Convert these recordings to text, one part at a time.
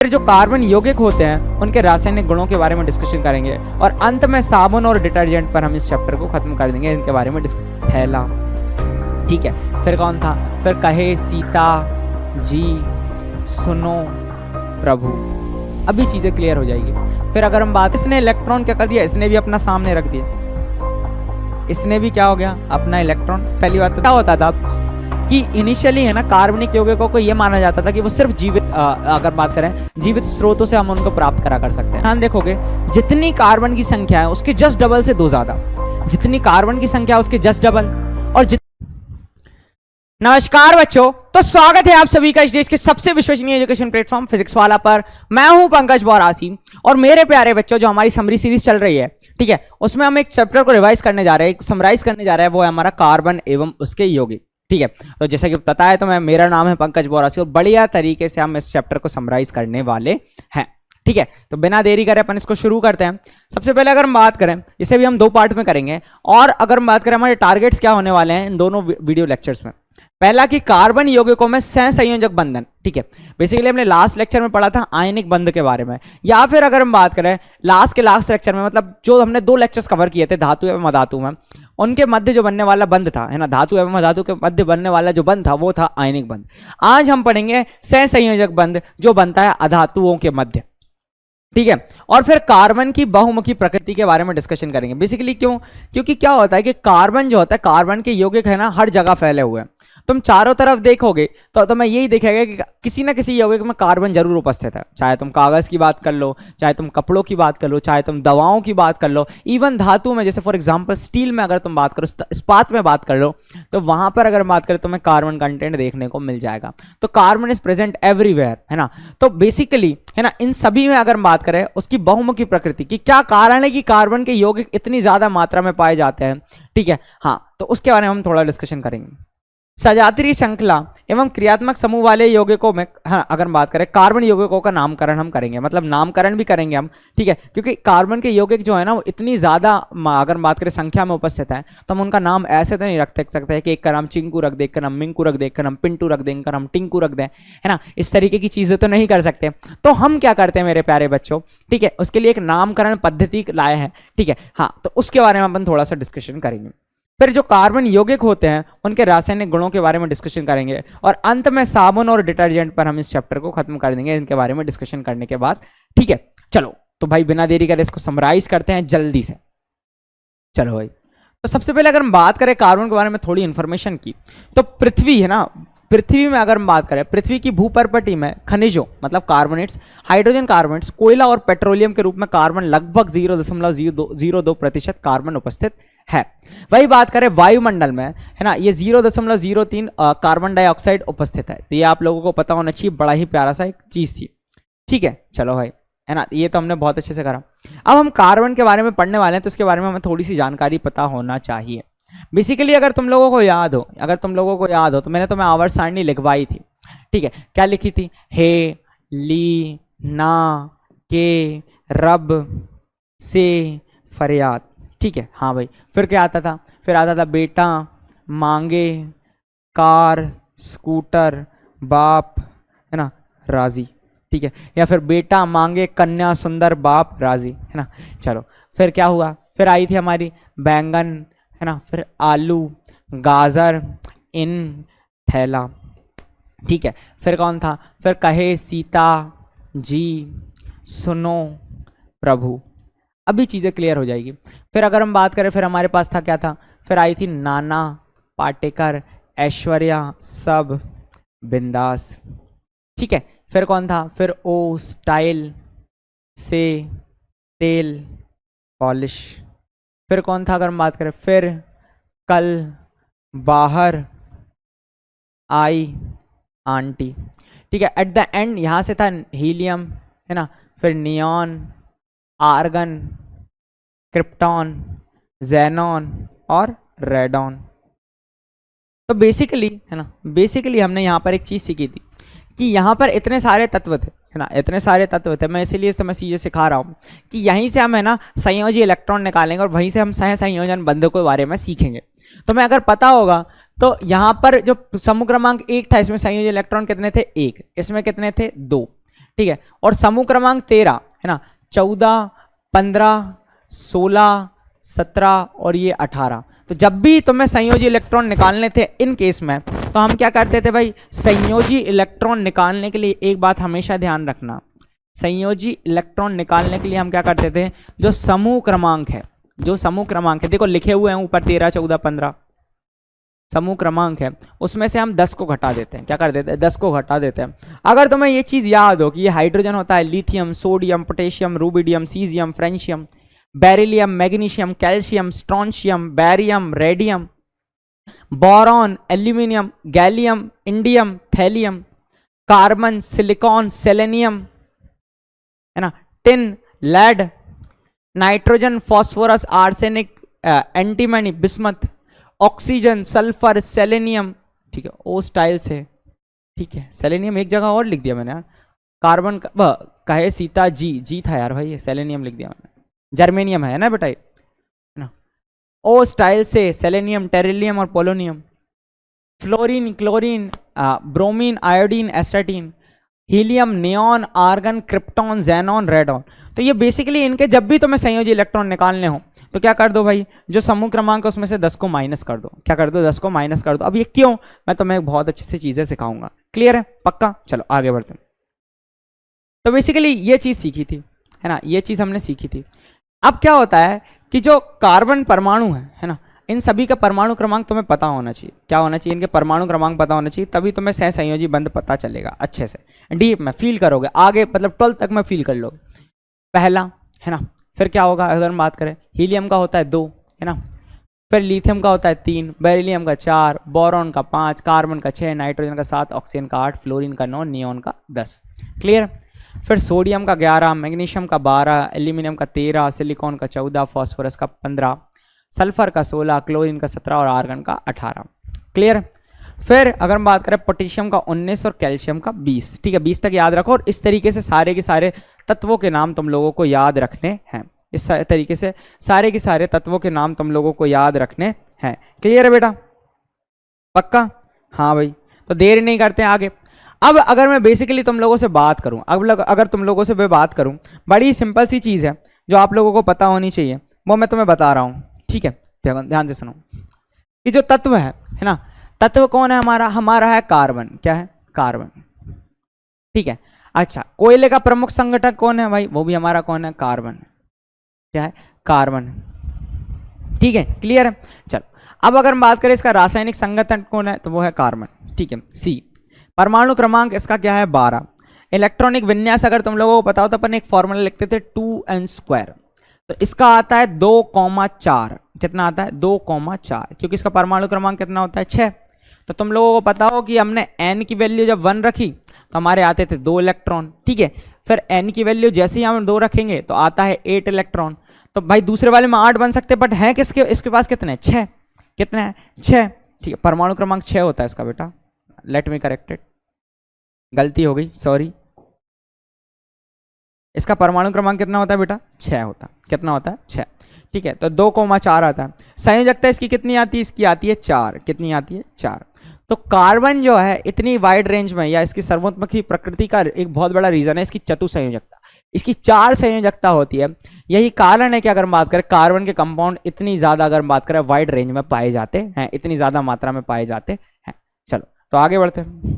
फिर जो कार्बन यौगिक होते हैं उनके रासायनिक गुणों के बारे में डिस्कशन करेंगे और अंत में साबुन और डिटर्जेंट पर हम इस चैप्टर को खत्म कर देंगे, इनके बारे में थैला। ठीक है, फिर कौन था, फिर कहे सीता जी सुनो प्रभु। अभी चीजें क्लियर हो जाएगी। फिर अगर हम बात, इसने इलेक्ट्रॉन क्या कर दिया, इसने भी अपना सामने रख दिया, इसने भी क्या हो गया अपना इलेक्ट्रॉन। पहली बात तो क्या होता था कि इनिशियली है ना कार्बनिक यौगिकों को ये माना जाता था कि वो सिर्फ जीवित अगर बात करें जीवित स्रोतों से हम उनको प्राप्त करा कर सकते हैं। ध्यान देखोगे जितनी कार्बन की संख्या है उसके जस्ट डबल से 2 ज्यादा, जितनी कार्बन की संख्या उसके जस्ट डबल। और नमस्कार बच्चों, तो स्वागत है आप सभी का इस देश के सबसे विश्वसनीय एजुकेशन प्लेटफॉर्म फिजिक्स वाला पर। मैं हूं पंकज बौरासी और मेरे प्यारे बच्चों जो हमारी समरी सीरीज चल रही है, ठीक है, उसमें हम एक चैप्टर को रिवाइज करने जा रहे हैं, समराइज करने जा रहे हैं, वो है हमारा कार्बन एवं उसके यौगिक। ठीक है, तो जैसा कि पता है तो मेरा नाम है पंकज बौरासी और बढ़िया तरीके से हम इस चैप्टर को समराइज करने वाले हैं। ठीक है, तो बिना देरी करे अपन इसको शुरू करते हैं। सबसे पहले अगर हम बात करें, इसे भी हम 2 पार्ट में करेंगे और अगर हम बात करें हमारे टारगेट्स क्या होने वाले हैं इन दोनों वीडियो लेक्चर्स में। पहला कि कार्बन यौगिकों में सहसंयोजक बंधन। ठीक है, बेसिकली हमने लास्ट लेक्चर में पढ़ा था आयनिक बंध के बारे में, या फिर अगर हम बात करें लास्ट लेक्चर में, मतलब जो हमने 2 लेक्चर्स कवर किए थे धातु एवं अधातु में, उनके मध्य जो बनने वाला बंध था, है ना, धातु एवं अधातु के मध्य बनने वाला जो बंध था वो था आयनिक बंध। आज हम पढ़ेंगे सहसंयोजक बंध जो बनता है अधातुओं के मध्य। ठीक है, और फिर कार्बन की बहुमुखी प्रकृति के बारे में डिस्कशन करेंगे। बेसिकली क्योंकि क्या होता है कि कार्बन जो होता है, कार्बन के यौगिक है ना हर जगह फैले हुए हैं। तुम चारों तरफ देखोगे तो तुम्हें यही दिखेगा कि किसी ना किसी यौगिक में कार्बन जरूर उपस्थित है। चाहे तुम कागज की बात कर लो, चाहे तुम कपड़ों की बात कर लो, चाहे तुम दवाओं की बात कर लो, इवन धातु में, जैसे फॉर एग्जांपल स्टील में अगर तुम बात करो, इस्पात में बात कर लो, तो वहां पर अगर बात करें तो तुम्हें कार्बन कंटेंट देखने को मिल जाएगा। तो कार्बन इज प्रेजेंट एवरीवेयर, है ना। तो बेसिकली है ना इन सभी में अगर बात करें उसकी बहुमुखी प्रकृति की क्या कारण है कि कार्बन के यौगिक इतनी ज्यादा मात्रा में पाए जाते हैं। ठीक है, हाँ, तो उसके बारे में हम थोड़ा डिस्कशन करेंगे। सजातीय श्रृंखला एवं क्रियात्मक समूह वाले यौगिकों में, हाँ, अगर हम बात करें कार्बन यौगिकों का नामकरण हम करेंगे, मतलब नामकरण भी करेंगे हम। ठीक है, क्योंकि कार्बन के यौगिक जो है ना वो इतनी ज्यादा अगर बात करें संख्या में उपस्थित है तो हम उनका नाम ऐसे तो नहीं रख सकते हैं कि एक का नाम चिंकू रख दे, एक का नाम मिंकू रख दे, एक का नाम पिंटू रख दे, एक का नाम टिंकू रख दे, है ना। इस तरीके की चीजें तो नहीं कर सकते। तो हम क्या करते हैं मेरे प्यारे बच्चों, ठीक है, उसके लिए एक नामकरण पद्धति लाए हैं। ठीक है, हाँ, तो उसके बारे में अपन थोड़ा सा डिस्कशन करेंगे। फिर जो कार्बन यौगिक होते हैं उनके रासायनिक गुणों के बारे में डिस्कशन करेंगे और अंत में साबुन और डिटर्जेंट पर हम इस चैप्टर को खत्म कर देंगे, इनके बारे में डिस्कशन करने के बाद। ठीक है, चलो तो भाई बिना देरी करे इसको समराइज करते हैं जल्दी से। चलो भाई, तो सबसे पहले अगर हम बात करें कार्बन के बारे में थोड़ी इंफॉर्मेशन की, तो पृथ्वी है ना, पृथ्वी में अगर हम बात करें, पृथ्वी की भूपर्पटी में खनिजों मतलब कार्बोनेट्स, हाइड्रोजन कार्बोनेट्स, कोयला और पेट्रोलियम के रूप में कार्बन लगभग 0.02% कार्बन उपस्थित है। वही बात करें वायुमंडल में, है ना, ये 0.03 कार्बन डाइऑक्साइड उपस्थित है। तो ये आप लोगों को पता होना चाहिए, बड़ा ही प्यारा सा एक चीज थी। ठीक है, चलो भाई, है ना, ये तो हमने बहुत अच्छे से करा। अब हम कार्बन के बारे में पढ़ने वाले हैं तो उसके बारे में हमें थोड़ी सी जानकारी पता होना चाहिए। बेसिकली अगर तुम लोगों को याद हो तो मैंने तुम्हें आवर्त सारणी लिखवाई थी। ठीक है, क्या लिखी थी, हे, ली, ना, के, रब, से, फरियाद। ठीक है, हाँ भाई, फिर क्या आता था, फिर आता था बेटा, मांगे, कार, स्कूटर, बाप, है ना, राजी। ठीक है, या फिर बेटा, मांगे, कन्या, सुंदर, बाप, राजी, है ना। चलो फिर क्या हुआ, फिर आई थी हमारी बैंगन, है ना, फिर आलू, गाजर, इन, थैला। ठीक है, फिर कौन था, फिर कहे सीता जी सुनो प्रभु। अभी चीज़ें क्लियर हो जाएगी। फिर अगर हम बात करें, फिर हमारे पास था क्या था, फिर आई थी नाना, पाटेकर, ऐश्वर्या, सब, बिंदास। ठीक है, फिर कौन था, फिर ओ, स्टाइल, से, तेल, पॉलिश। फिर कौन था अगर हम बात करें, फिर कल, बाहर, आई, आंटी। ठीक है, एट द एंड यहाँ से था हीलियम, है ना, फिर नियॉन, आर्गन, क्रिप्टॉन, जेनॉन और रेडॉन। तो बेसिकली है ना, बेसिकली हमने यहाँ पर एक चीज़ सीखी थी कि यहाँ पर इतने सारे तत्व थे, है ना, इतने सारे तत्व थे। मैं इसीलिए मैं चीज़ें सिखा रहा हूँ कि यहीं से हम है ना संयोजी इलेक्ट्रॉन निकालेंगे और वहीं से हम सह संयोजन बंधों के बारे में सीखेंगे। तो मैं अगर पता होगा तो यहाँ पर जो समूह क्रमांक 1 था, इसमें संयोजी इलेक्ट्रॉन कितने थे, 1, इसमें कितने थे, 2। ठीक है, और समूह क्रमांक 13 है ना, 14, 15, 16, 17 और ये 18। तो जब भी तुम्हें संयोजी इलेक्ट्रॉन निकालने थे इन केस में, तो हम क्या करते थे भाई, संयोजी इलेक्ट्रॉन निकालने के लिए एक बात हमेशा ध्यान रखना, संयोजी इलेक्ट्रॉन निकालने के लिए हम क्या करते थे, जो समूह क्रमांक है, जो समूह क्रमांक है, देखो लिखे हुए हैं ऊपर 13, 14, 15 समूह क्रमांक है, उसमें से हम 10 को घटा देते हैं। क्या कर देते हैं, 10 को घटा देते हैं। अगर तुम्हें ये चीज याद हो कि ये हाइड्रोजन होता है lithium, sodium, potassium, rubidium, caesium, francium, beryllium, magnesium, calcium, strontium, barium, radium, boron, aluminium, gallium, indium, thallium, carbon, silicon, selenium, है ना, tin, lead, nitrogen, phosphorus, arsenic, antimony, bismuth, oxygen, sulphur, selenium, ठीक है, ओ style से, ठीक है, selenium एक जगह और लिख दिया मैंने यार, कार्बन कहे सीता जी था यार भाई, सेलेनियम लिख दिया मैंने, जर्मेनियम है ना बेटा, है ना, ओ स्टाइल से सेलेनियम, टेरिलियम और polonium, fluorine, chlorine, bromine, iodine, astatine, helium, neon, argon, krypton, xenon, radon. तो ये बेसिकली इनके जब भी तुम्हें संयोजी इलेक्ट्रॉन निकालने हो तो क्या कर दो भाई, जो समूह क्रमांक है उसमें से 10 को माइनस कर दो। क्या कर दो, 10 को माइनस कर दो। अब ये क्यों, मैं तुम्हें बहुत अच्छे से चीजें सिखाऊंगा। क्लियर है, पक्का? चलो आगे बढ़ते हैं। तो बेसिकली ये चीज सीखी थी, है ना, ये चीज हमने सीखी थी। अब क्या होता है कि जो कार्बन परमाणु है ना, इन सभी का परमाणु क्रमांक तुम्हें पता होना चाहिए। क्या होना चाहिए, इनके परमाणु क्रमांक पता होना चाहिए, तभी तुम्हें सहसंयोजी बंध पता चलेगा अच्छे से, डीप में फील करोगे, आगे मतलब 12th तक में फील कर लोगे। पहला, है ना, फिर क्या होगा अगर हम बात करें, हीलियम का होता है 2, है ना, फिर लिथियम का होता है 3, बेरिलियम का 4, बोरॉन का 5, कार्बन का 6, नाइट्रोजन का 7, ऑक्सीजन का 8, फ्लोरीन का 9, नियॉन का 10। क्लियर? फिर सोडियम का 11, मैग्नीशियम का 12, एल्यूमिनियम का 13, सिलिकॉन का 14, फास्फोरस का 15, सल्फर का 16, क्लोरीन का 17 और आर्गन का 18। क्लियर? फिर अगर हम बात करें पोटेशियम का 19 और कैल्शियम का 20। ठीक है, 20 तक याद रखो, और इस तरीके से सारे के सारे तत्वों के नाम तुम लोगों को याद रखने हैं। इस तरीके से सारे के सारे तत्वों के नाम तुम लोगों को याद रखने हैं। क्लियर है बेटा? पक्का? हाँ भाई, तो देर नहीं करते हैं आगे। अब अगर मैं बेसिकली तुम लोगों से बात करूं, अब अगर तुम लोगों से मैं बात करूं, बड़ी सिंपल सी चीज़ है जो आप लोगों को पता होनी चाहिए, वो मैं तुम्हें बता रहा हूँ। ठीक है, ध्यान से सुनो कि जो तत्व है ना, तत्व कौन है हमारा है कार्बन। क्या है? कार्बन। ठीक है, अच्छा, कोयले का प्रमुख संगठक कौन है भाई? वो भी हमारा कौन है? कार्बन। क्या है? कार्बन। ठीक है, क्लियर है? चलो, अब अगर हम बात करें इसका रासायनिक संगठन कौन है, तो वो है कार्बन। ठीक है, सी। परमाणु क्रमांक इसका क्या है? 12। इलेक्ट्रॉनिक विन्यास अगर तुम लोगों को पता हो तो अपन एक फॉर्मूला लिखते थे 2n², तो इसका आता है 2,4। कितना आता है? 2,4, क्योंकि इसका परमाणु क्रमांक कितना होता है? 6। तो तुम लोगों को पता हो कि हमने n की वैल्यू जब 1 रखी तो हमारे आते थे 2 इलेक्ट्रॉन। ठीक है, फिर n की वैल्यू जैसे ही हम 2 रखेंगे तो आता है 8 इलेक्ट्रॉन। तो भाई दूसरे वाले में 8 बन सकते, बट है किसके, इसके पास कितने? 6। कितने हैं? 6। ठीक है, परमाणु क्रमांक 6 होता है इसका बेटा। लेट मी करेक्टेड, गलती हो गई, सॉरी। इसका परमाणु क्रमांक कितना होता है बेटा? 6 होता है। कितना होता है? 6। ठीक है, तो 2,4 आता है। संयोजकता इसकी कितनी आती है? इसकी आती है 4। कितनी आती है? 4। तो कार्बन जो है इतनी वाइड रेंज में, या इसकी सर्वोत्मुखी प्रकृति का एक बहुत बड़ा रीजन है इसकी चतुसंयोजकता। इसकी 4 संयोजकता होती है। यही कारण है कि अगर हम बात करें कार्बन के कंपाउंड इतनी ज्यादा, अगर हम बात करें वाइड रेंज में पाए जाते हैं, इतनी ज्यादा मात्रा में पाए जाते हैं। चलो तो आगे बढ़ते हैं।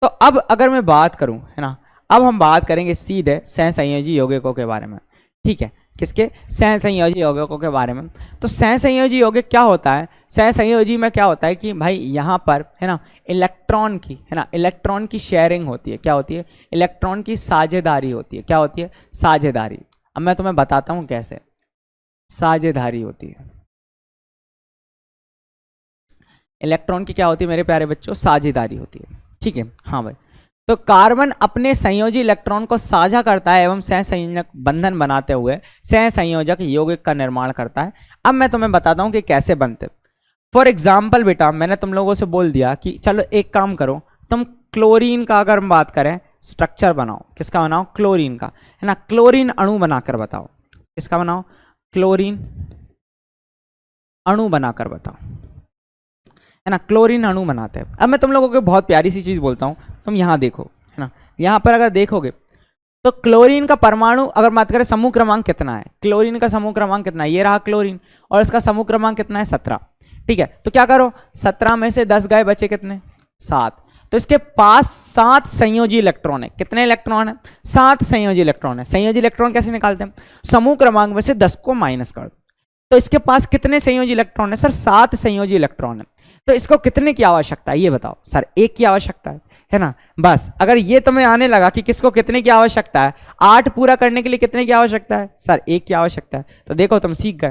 तो अब अगर मैं बात करूं, है ना, अब हम बात करेंगे सीधे सहसंयोजी यौगिकों के बारे में। ठीक है, किसके? सहसंयोजी यौगिकों के बारे में। तो सहसंयोजी यौगिक क्या होता है? सहसंयोजी में क्या होता है कि भाई यहाँ पर, है ना, इलेक्ट्रॉन की, है ना, इलेक्ट्रॉन की शेयरिंग होती है। क्या होती है? इलेक्ट्रॉन की साझेदारी होती है। क्या होती है? साझेदारी। अब मैं तुम्हें बताता हूँ कैसे साझेदारी होती है। इलेक्ट्रॉन की क्या होती है मेरे प्यारे बच्चों? साझेदारी होती है। ठीक है, हाँ भाई। तो कार्बन अपने संयोजी इलेक्ट्रॉन को साझा करता है एवं सहसंयोजक बंधन बनाते हुए सहसंयोजक यौगिक का निर्माण करता है। अब मैं तुम्हें बताता हूं कि कैसे बनते। फॉर एग्जाम्पल बेटा, मैंने तुम लोगों से बोल दिया कि चलो एक काम करो, तुम क्लोरीन का अगर हम बात करें स्ट्रक्चर बनाओ। किसका बनाओ? क्लोरीन का, है ना। क्लोरीन अणु बनाकर बताओ। किसका बनाओ? क्लोरीन अणु बनाकर बताओ, है ना। क्लोरीन अणु बनाते हैं। अब मैं तुम लोगों को बहुत प्यारी सी चीज बोलता हूं, तुम यहां देखो, है ना, यहां पर अगर देखोगे तो क्लोरीन का परमाणु अगर बात करें समूह क्रमांक कितना है, क्लोरीन का समूह क्रमांक कितना है, ये रहा क्लोरीन, और इसका समूह क्रमांक कितना है 17। ठीक है, तो क्या करो 17 में से 10 गए, बचे कितने 7। तो इसके पास 7 संयोजी इलेक्ट्रॉन है। कितने इलेक्ट्रॉन है? 7 संयोजी इलेक्ट्रॉन है। संयोजी इलेक्ट्रॉन कैसे निकालते हैं? समूह क्रमांक में से 10 को माइनस कर दो। तो इसके पास कितने संयोजी इलेक्ट्रॉन है? सर 7 संयोजी इलेक्ट्रॉन है। तो इसको कितने की आवश्यकता है ये बताओ? सर 1 की आवश्यकता है ना। बस अगर ये तुम्हें आने लगा कि किसको कितने की आवश्यकता है, 8 पूरा करने के लिए कितने की आवश्यकता है? सर 1 की आवश्यकता है। तो देखो तुम सीख गए।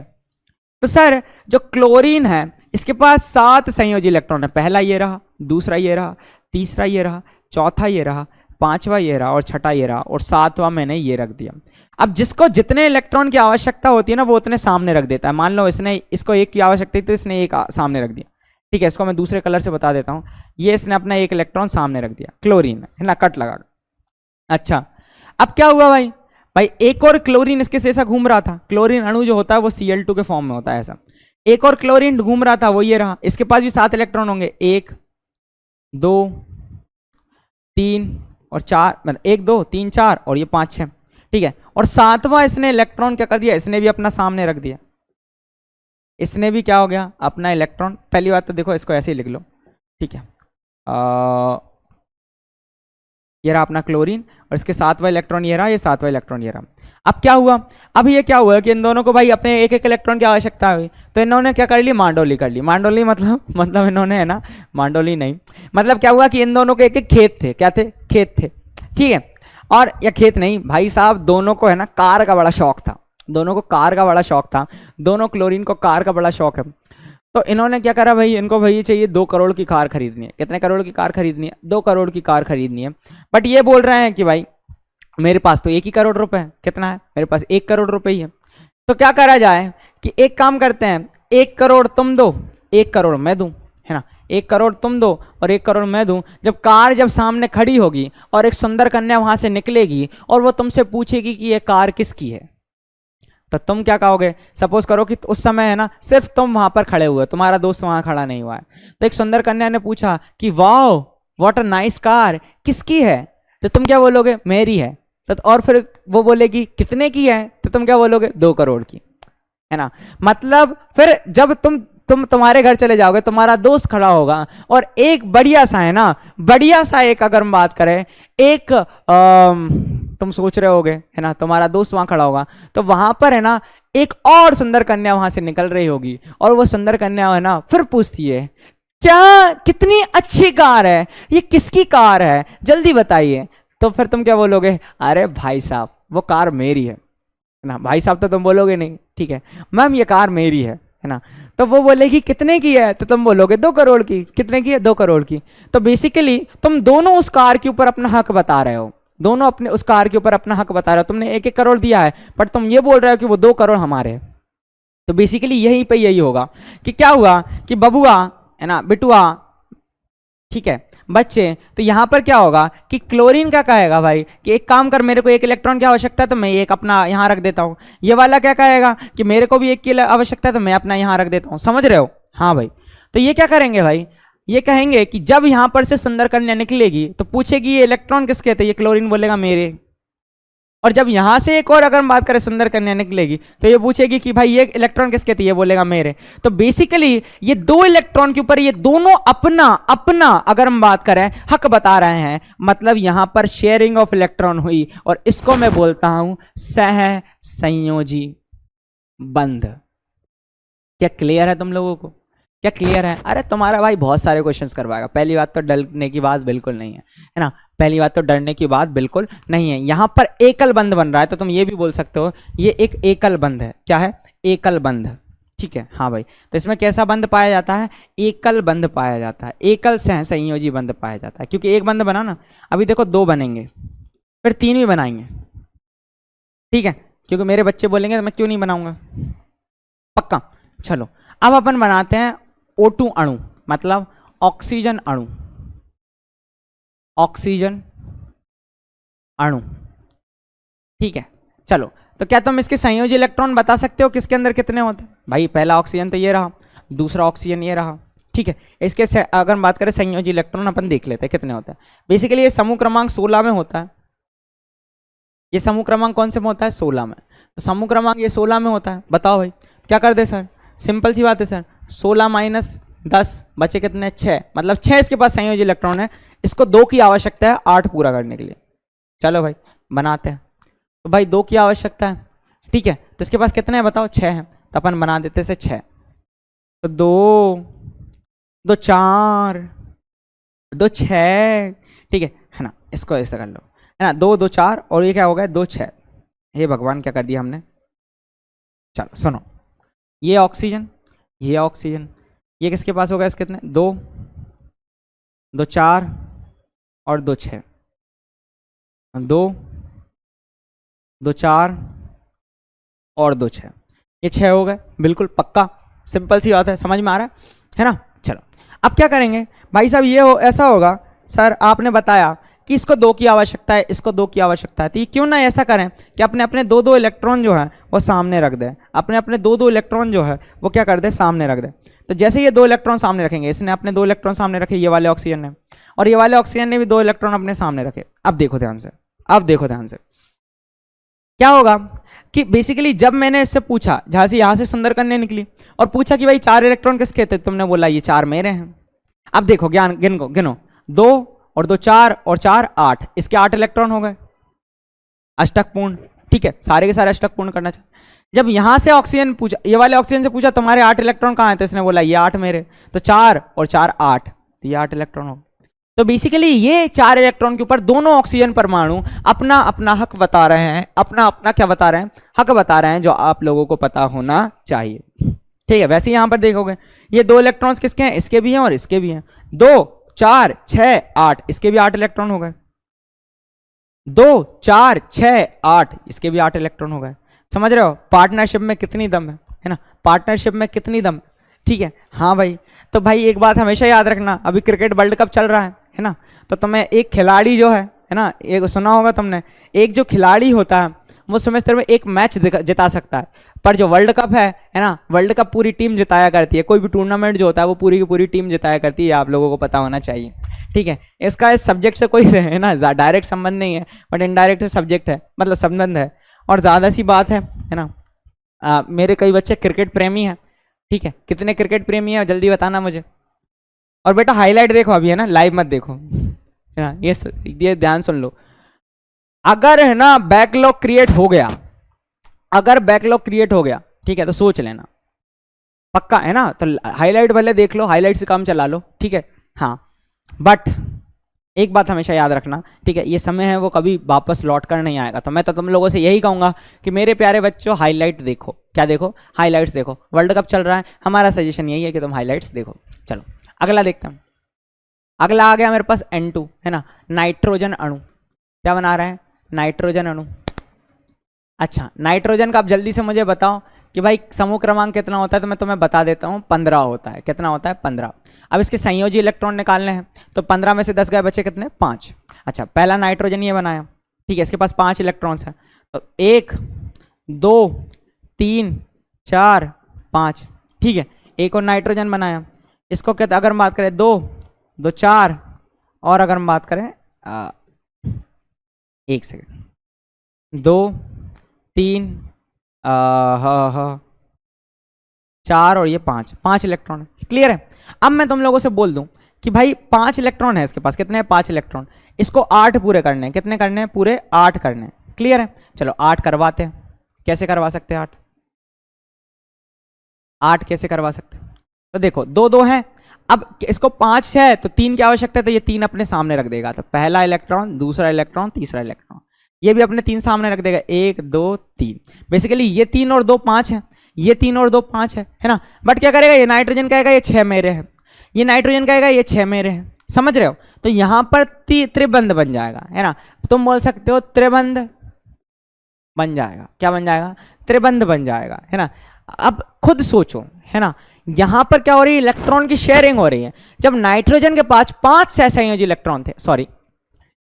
तो सर जो क्लोरीन है इसके पास 7 संयोजी इलेक्ट्रॉन है। पहला ये रहा, दूसरा ये रहा, तीसरा ये रहा, चौथा ये रहा, पांचवा ये रहा और छठा ये रहा, और 7वां मैंने ये रख दिया। अब जिसको जितने इलेक्ट्रॉन की आवश्यकता होती है ना वो उतने सामने रख देता है। मान लो इसने इसको 1 की आवश्यकता थी तो इसने 1 सामने रख दिया। ठीक है, इसको मैं दूसरे कलर से बता देता हूं। ये इसने अपना 1 इलेक्ट्रॉन सामने रख दिया, क्लोरीन है ना, कट लगा। अच्छा, अब क्या हुआ भाई? भाई एक और क्लोरीन इसके से ऐसा घूम रहा था। क्लोरीन अणु जो होता है वो Cl2 के फॉर्म में होता है ऐसा। एक और क्लोरीन घूम रहा था, वो ये रहा। इसके पास भी 7 इलेक्ट्रॉन होंगे, 1 2 3 और 4, मतलब 1 2 3 4 और ये 5 6। ठीक है, और 7वां इसने इलेक्ट्रॉन क्या कर दिया? इसने भी अपना सामने रख दिया। इसने भी क्या हो गया? अपना इलेक्ट्रॉन। पहली बात तो देखो इसको ऐसे ही लिख लो। ठीक है, ये रहा अपना क्लोरीन और इसके 7वां इलेक्ट्रॉन ये रहा, ये 7वां इलेक्ट्रॉन ये रहा। अब क्या हुआ? अब ये क्या हुआ कि इन दोनों को भाई अपने 1 इलेक्ट्रॉन की आवश्यकता हुई, तो इन्होंने क्या कर ली? मांडोली कर ली। मांडोली मतलब इन्होंने है ना, मांडोली नहीं, मतलब क्या हुआ कि इन दोनों के एक खेत थे। क्या थे? खेत थे। ठीक है, और या खेत नहीं भाई साहब, दोनों को है ना कार का बड़ा शौक था। दोनों को कार का बड़ा शौक था। दोनों क्लोरीन को कार का बड़ा शौक है। तो इन्होंने क्या करा भाई, इनको भाई चाहिए 2 करोड़ की कार खरीदनी है। कितने करोड़ की कार खरीदनी है? 2 करोड़ की कार खरीदनी है। बट ये बोल रहे हैं कि भाई मेरे पास तो 1 ही करोड़ रुपए है। कितना है? मेरे पास 1 करोड़ रुपए ही है। तो क्या करा जाए कि एक काम करते हैं, 1 करोड़ तुम दो, 1 करोड़ मैं दूं, है ना। 1 करोड़ तुम दो और 1 करोड़ मैं दूं। जब कार जब सामने खड़ी होगी और एक सुंदर कन्या वहां से निकलेगी और वो तुमसे पूछेगी कि ये कार किसकी है, तो तुम क्या कहोगे? सपोज करो कि उस समय है ना सिर्फ तुम वहां पर खड़े हुए, तुम्हारा दोस्त वहां खड़ा नहीं हुआ है। तो एक सुंदर कन्या ने पूछा कि wow what a nice car, किसकी है? तो तुम क्या बोलोगे? मेरी है। तो और फिर वो बोलेगी कितने की है? तो तुम क्या बोलोगे? 2 करोड़ की, है ना। मतलब फिर जब तुम्हारे घर चले जाओगे, तुम्हारा दोस्त खड़ा होगा और एक बढ़िया सा है ना, बढ़िया सा एक अगर हम बात करें, एक तुम सोच रहे होगे है ना, तुम्हारा दोस्त वहां खड़ा होगा तो वहां पर है ना एक और सुंदर कन्या वहां से निकल रही होगी और वो सुंदर कन्या है ना फिर पूछती है क्या कितनी अच्छी कार है, ये किसकी कार है, जल्दी बताइए। तो फिर तुम क्या बोलोगे? अरे भाई साहब वो कार मेरी है ना। भाई साहब तो तुम बोलोगे नहीं, ठीक है मैम ये कार मेरी है ना। तो वो बोलेगी कितने की है? तो तुम बोलोगे 2 करोड़ की। कितने की है? 2 करोड़ की। तो बेसिकली तुम दोनों उस कार के ऊपर अपना हक बता रहे हो, दोनों अपने उस कार के ऊपर अपना हक बता रहे हो। तुमने 1-1 करोड़ दिया है बट तुम ये बोल रहे हो कि वो 2 करोड़ हमारे हैं। तो बेसिकली यहीं पे यही होगा कि क्या हुआ कि बबुआ है ना, बिटुआ, ठीक है बच्चे, तो यहां पर क्या होगा कि क्लोरीन क्या कहेगा भाई कि एक काम कर, मेरे को 1 इलेक्ट्रॉन की आवश्यकता है तो मैं एक अपना यहां रख देता हूं। ये वाला क्या कहेगा कि मेरे को भी 1 की आवश्यकता है तो मैं अपना यहां रख देता हूं। समझ रहे हो? हाँ भाई। तो ये क्या करेंगे भाई, ये कहेंगे कि जब यहां पर से सुंदर कन्या निकलेगी तो पूछेगी ये इलेक्ट्रॉन किसके? तो ये क्लोरीन बोलेगा मेरे। और जब यहां से एक और अगर हम बात करें सुंदर कन्या निकलेगी तो ये पूछेगी कि भाई ये इलेक्ट्रॉन किसके थे? ये बोलेगा मेरे। तो बेसिकली ये 2 इलेक्ट्रॉन के ऊपर ये दोनों अपना अपना अगर हम बात करें हक बता रहे हैं, मतलब यहां पर शेयरिंग ऑफ इलेक्ट्रॉन हुई और इसको मैं बोलता हूं सह संयोजी बंध। क्या क्लियर है तुम लोगों को? क्या क्लियर है? अरे तुम्हारा भाई बहुत सारे क्वेश्चंस करवाएगा। पहली बात तो डरने की बात बिल्कुल नहीं है ना। पहली बात तो डरने की बात बिल्कुल नहीं है। यहां पर एकल बंध बन रहा है तो तुम ये भी बोल सकते हो ये एक एकल बंध है। क्या है? एकल बंध। ठीक है हाँ भाई। तो इसमें कैसा बंध पाया जाता है? एकल बंध पाया जाता है, एकल सह संयोजी बंध पाया जाता है। क्योंकि एक बंध बना ना, अभी देखो 2 बनेंगे फिर 3 भी बनाएंगे, ठीक है, क्योंकि मेरे बच्चे बोलेंगे तो मैं क्यों नहीं बनाऊंगा, पक्का। चलो अब अपन बनाते हैं O2 अणु, मतलब ऑक्सीजन अणु। ऑक्सीजन अणु, ठीक है। चलो तो क्या तुम इसके संयोजी इलेक्ट्रॉन बता सकते हो किसके अंदर कितने होते हैं? भाई पहला ऑक्सीजन तो ये रहा, दूसरा ऑक्सीजन ये रहा, ठीक है। इसके अगर हम बात करें संयोजी इलेक्ट्रॉन अपन देख लेते हैं कितने होते हैं। बेसिकली ये समूह क्रमांक 16 में होता है। ये समूह क्रमांक कौन से में होता है? 16 में। तो समूह क्रमांक ये 16 में होता है। बताओ भाई क्या कर दे सर? सिंपल सी बात है सर, 16 माइनस 10 बचे कितने? 6, मतलब 6 इसके पास संयोजी इलेक्ट्रॉन है। इसको 2 की आवश्यकता है 8 पूरा करने के लिए। चलो भाई बनाते हैं। तो भाई 2 की आवश्यकता है, ठीक है। तो इसके पास कितने हैं बताओ? 6 है। तो अपन बना देते से 6। तो 2 2 4 2 6, ठीक है ना। इसको ऐसा कर लो, है ना। 2 2 4 और ये क्या हो गया? 2 6। हे भगवान क्या कर दिया हमने। चलो सुनो, ये ऑक्सीजन, ये ऑक्सीजन, ये किसके पास होगा? इस कितने? 2 2 4 और 2 6। 2 2 4 और 2 6, ये 6 हो गए। बिल्कुल पक्का, सिंपल सी बात है, समझ में आ रहा है ना। चलो अब क्या करेंगे भाई साहब? ये ऐसा होगा सर, आपने बताया कि इसको 2 की आवश्यकता है, इसको 2 की आवश्यकता है, तो ये क्यों ना ऐसा करें कि अपने अपने 2 इलेक्ट्रॉन जो है वो सामने रख दे। अपने अपने 2 इलेक्ट्रॉन जो है वो क्या कर दे? सामने रख दे। तो जैसे ये 2 इलेक्ट्रॉन सामने रखेंगे, इसने अपने 2 इलेक्ट्रॉन सामने रखे, ये वाले ऑक्सीजन ने, और ये वाले ऑक्सीजन ने भी 2 इलेक्ट्रॉन अपने सामने रखे। अब देखो ध्यान से, अब देखो ध्यान से क्या होगा कि बेसिकली जब मैंने इससे पूछा, जहां से यहां से सुंदर करने निकली और पूछा कि भाई 4 इलेक्ट्रॉन किसके थे, तुमने बोला ये 4 मेरे हैं। अब देखो ज्ञान गिनो, 2 और 2 4 और 4 8, इसके 8 इलेक्ट्रॉन हो गए, अष्टक पूर्ण, ठीक है। सारे के सारे अष्टक पूर्ण करना चाहिए। जब यहां से ऑक्सीजन पूछा, ये वाले ऑक्सीजन से पूछा तुम्हारे 8 इलेक्ट्रॉन कहां हैं, तो इसने बोला ये 8 मेरे। तो 4 और 4 8, तो ये 8 इलेक्ट्रॉन हो। तो बेसिकली ये 4 इलेक्ट्रॉन के ऊपर दोनों ऑक्सीजन परमाणु अपना अपना हक बता रहे हैं, अपना अपना क्या बता रहे हैं? हक बता रहे हैं, जो आप लोगों को पता होना चाहिए, ठीक है। वैसे यहां पर देखोगे ये 2 इलेक्ट्रॉन्स किसके हैं? इसके भी हैं और इसके भी हैं। 2 4 6 8, इसके भी 8 इलेक्ट्रॉन हो गए। 2 4 6 8, इसके भी 8 इलेक्ट्रॉन हो गए। समझ रहे हो पार्टनरशिप में कितनी दम है ना? पार्टनरशिप में कितनी दम, ठीक है। हाँ भाई, तो भाई एक बात हमेशा याद रखना, अभी क्रिकेट वर्ल्ड कप चल रहा है ना। तो तुम्हें एक खिलाड़ी जो है ना, एक सुना होगा तुमने, एक जो खिलाड़ी होता है वो सेमेस्टर में एक मैच जिता सकता है, पर जो वर्ल्ड कप है ना, वर्ल्ड कप पूरी टीम जिताया करती है। कोई भी टूर्नामेंट जो होता है वो पूरी की पूरी टीम जिताया करती है, आप लोगों को पता होना चाहिए, ठीक है। इसका इस सब्जेक्ट से कोई है ना डायरेक्ट संबंध नहीं है, बट इनडायरेक्ट सब्जेक्ट है, मतलब संबंध है। और ज़्यादा सी बात है ना, मेरे कई बच्चे क्रिकेट प्रेमी हैं, ठीक है। कितने क्रिकेट प्रेमी हैं जल्दी बताना मुझे। और बेटा हाईलाइट देखो अभी, है ना, लाइव मत देखो, है ना। ये ध्यान सुन लो, अगर है ना बैकलॉग क्रिएट हो गया, अगर बैकलॉग क्रिएट हो गया, ठीक है, तो सोच लेना पक्का, है ना। तो हाईलाइट भले देख लो, हाईलाइट से काम चला लो, ठीक है। हाँ, बट एक बात हमेशा याद रखना, ठीक है, ये समय है वो कभी वापस लौट कर नहीं आएगा। तो मैं तो तुम लोगों से यही कहूंगा कि मेरे प्यारे बच्चों हाईलाइट देखो। क्या देखो? हाईलाइट्स देखो। वर्ल्ड कप चल रहा है, हमारा सजेशन यही है कि तुम हाईलाइट्स देखो। चलो अगला देखते हैं। अगला आ गया मेरे पास N2, है ना, नाइट्रोजन अणु। क्या बना रहा है? नाइट्रोजन अणु। अच्छा, नाइट्रोजन का आप जल्दी से मुझे बताओ कि भाई समूह क्रमांक कितना होता है, तो मैं तुम्हें बता देता हूँ, 15 होता है। कितना होता है? 15। अब इसके संयोजी इलेक्ट्रॉन निकालने हैं, तो 15 में से 10 गए, बचे कितने? 5। अच्छा, पहला नाइट्रोजन ये बनाया, ठीक है, इसके पास 5 इलेक्ट्रॉन्स हैं, तो 1 2 3 4 5, ठीक है। एक और नाइट्रोजन बनाया, इसको कहते, अगर हम बात करें 2 2 4, और अगर हम बात करें 1 सेकेंड, 2 3 4 और ये 5 इलेक्ट्रॉन है। क्लियर है? अब मैं तुम लोगों से बोल दूं कि भाई 5 इलेक्ट्रॉन है इसके पास, कितने हैं? 5 इलेक्ट्रॉन। इसको 8 पूरे करने हैं। कितने करने हैं? पूरे 8 करने हैं। क्लियर है? चलो 8 करवाते हैं। कैसे करवा सकते हैं 8 कैसे करवा सकते हैं? तो देखो 2 2 है, अब इसको 5 है तो 3 की आवश्यकता है, तो ये 3 अपने सामने रख देगा। तो पहला इलेक्ट्रॉन, दूसरा इलेक्ट्रॉन, तीसरा इलेक्ट्रॉन, ये भी अपने 3 सामने रख देगा। 1 2 3। बेसिकली ये 3 और 2 5 है, ये 3 और 2 5 है ना। बट क्या करेगा ये नाइट्रोजन? कहेगा ये 6 मेरे हैं, ये नाइट्रोजन कहेगा ये 6 मेरे हैं। समझ रहे हो? तो यहां पर त्रिबंध बन जाएगा, है ना। तुम बोल सकते हो त्रिबंध बन जाएगा। क्या बन जाएगा? त्रिबंध बन जाएगा, है ना। अब खुद सोचो, है ना, यहां पर क्या हो रही है? इलेक्ट्रॉन की शेयरिंग हो रही है। जब नाइट्रोजन के पास 5 सहसंयोजी इलेक्ट्रॉन थे, सॉरी,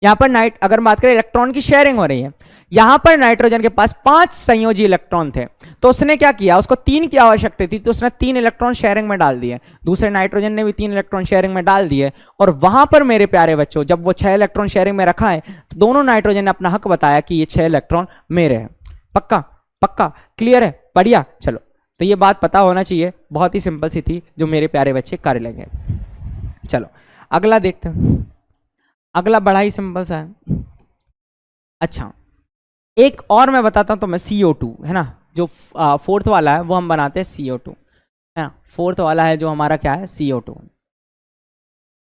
यहां पर अगर बात करें इलेक्ट्रॉन की शेयरिंग हो रही है, यहां पर नाइट्रोजन के पास 5 संयोजी इलेक्ट्रॉन थे, तो उसने क्या किया, उसको 3 की आवश्यकता थी, तो उसने 3 इलेक्ट्रॉन शेयरिंग में डाल दिए, दूसरे नाइट्रोजन ने भी 3 इलेक्ट्रॉन शेयरिंग में डाल दिए, और वहां पर मेरे प्यारे बच्चों जब वो 6 इलेक्ट्रॉन शेयरिंग में रखा है तो दोनों नाइट्रोजन ने अपना हक बताया कि ये 6 इलेक्ट्रॉन मेरे हैं। पक्का पक्का क्लियर है, बढ़िया। चलो, तो ये बात पता होना चाहिए, बहुत ही सिंपल सी थी जो मेरे प्यारे बच्चे कर लेंगे। चलो अगला देखते हैं, अगला बड़ा ही सिंपल सा है। अच्छा, एक और मैं बताता हूं तो मैं CO2 है ना, जो फोर्थ वाला है वो हम बनाते हैं CO2 है ना, फोर्थ वाला है जो हमारा क्या है CO2,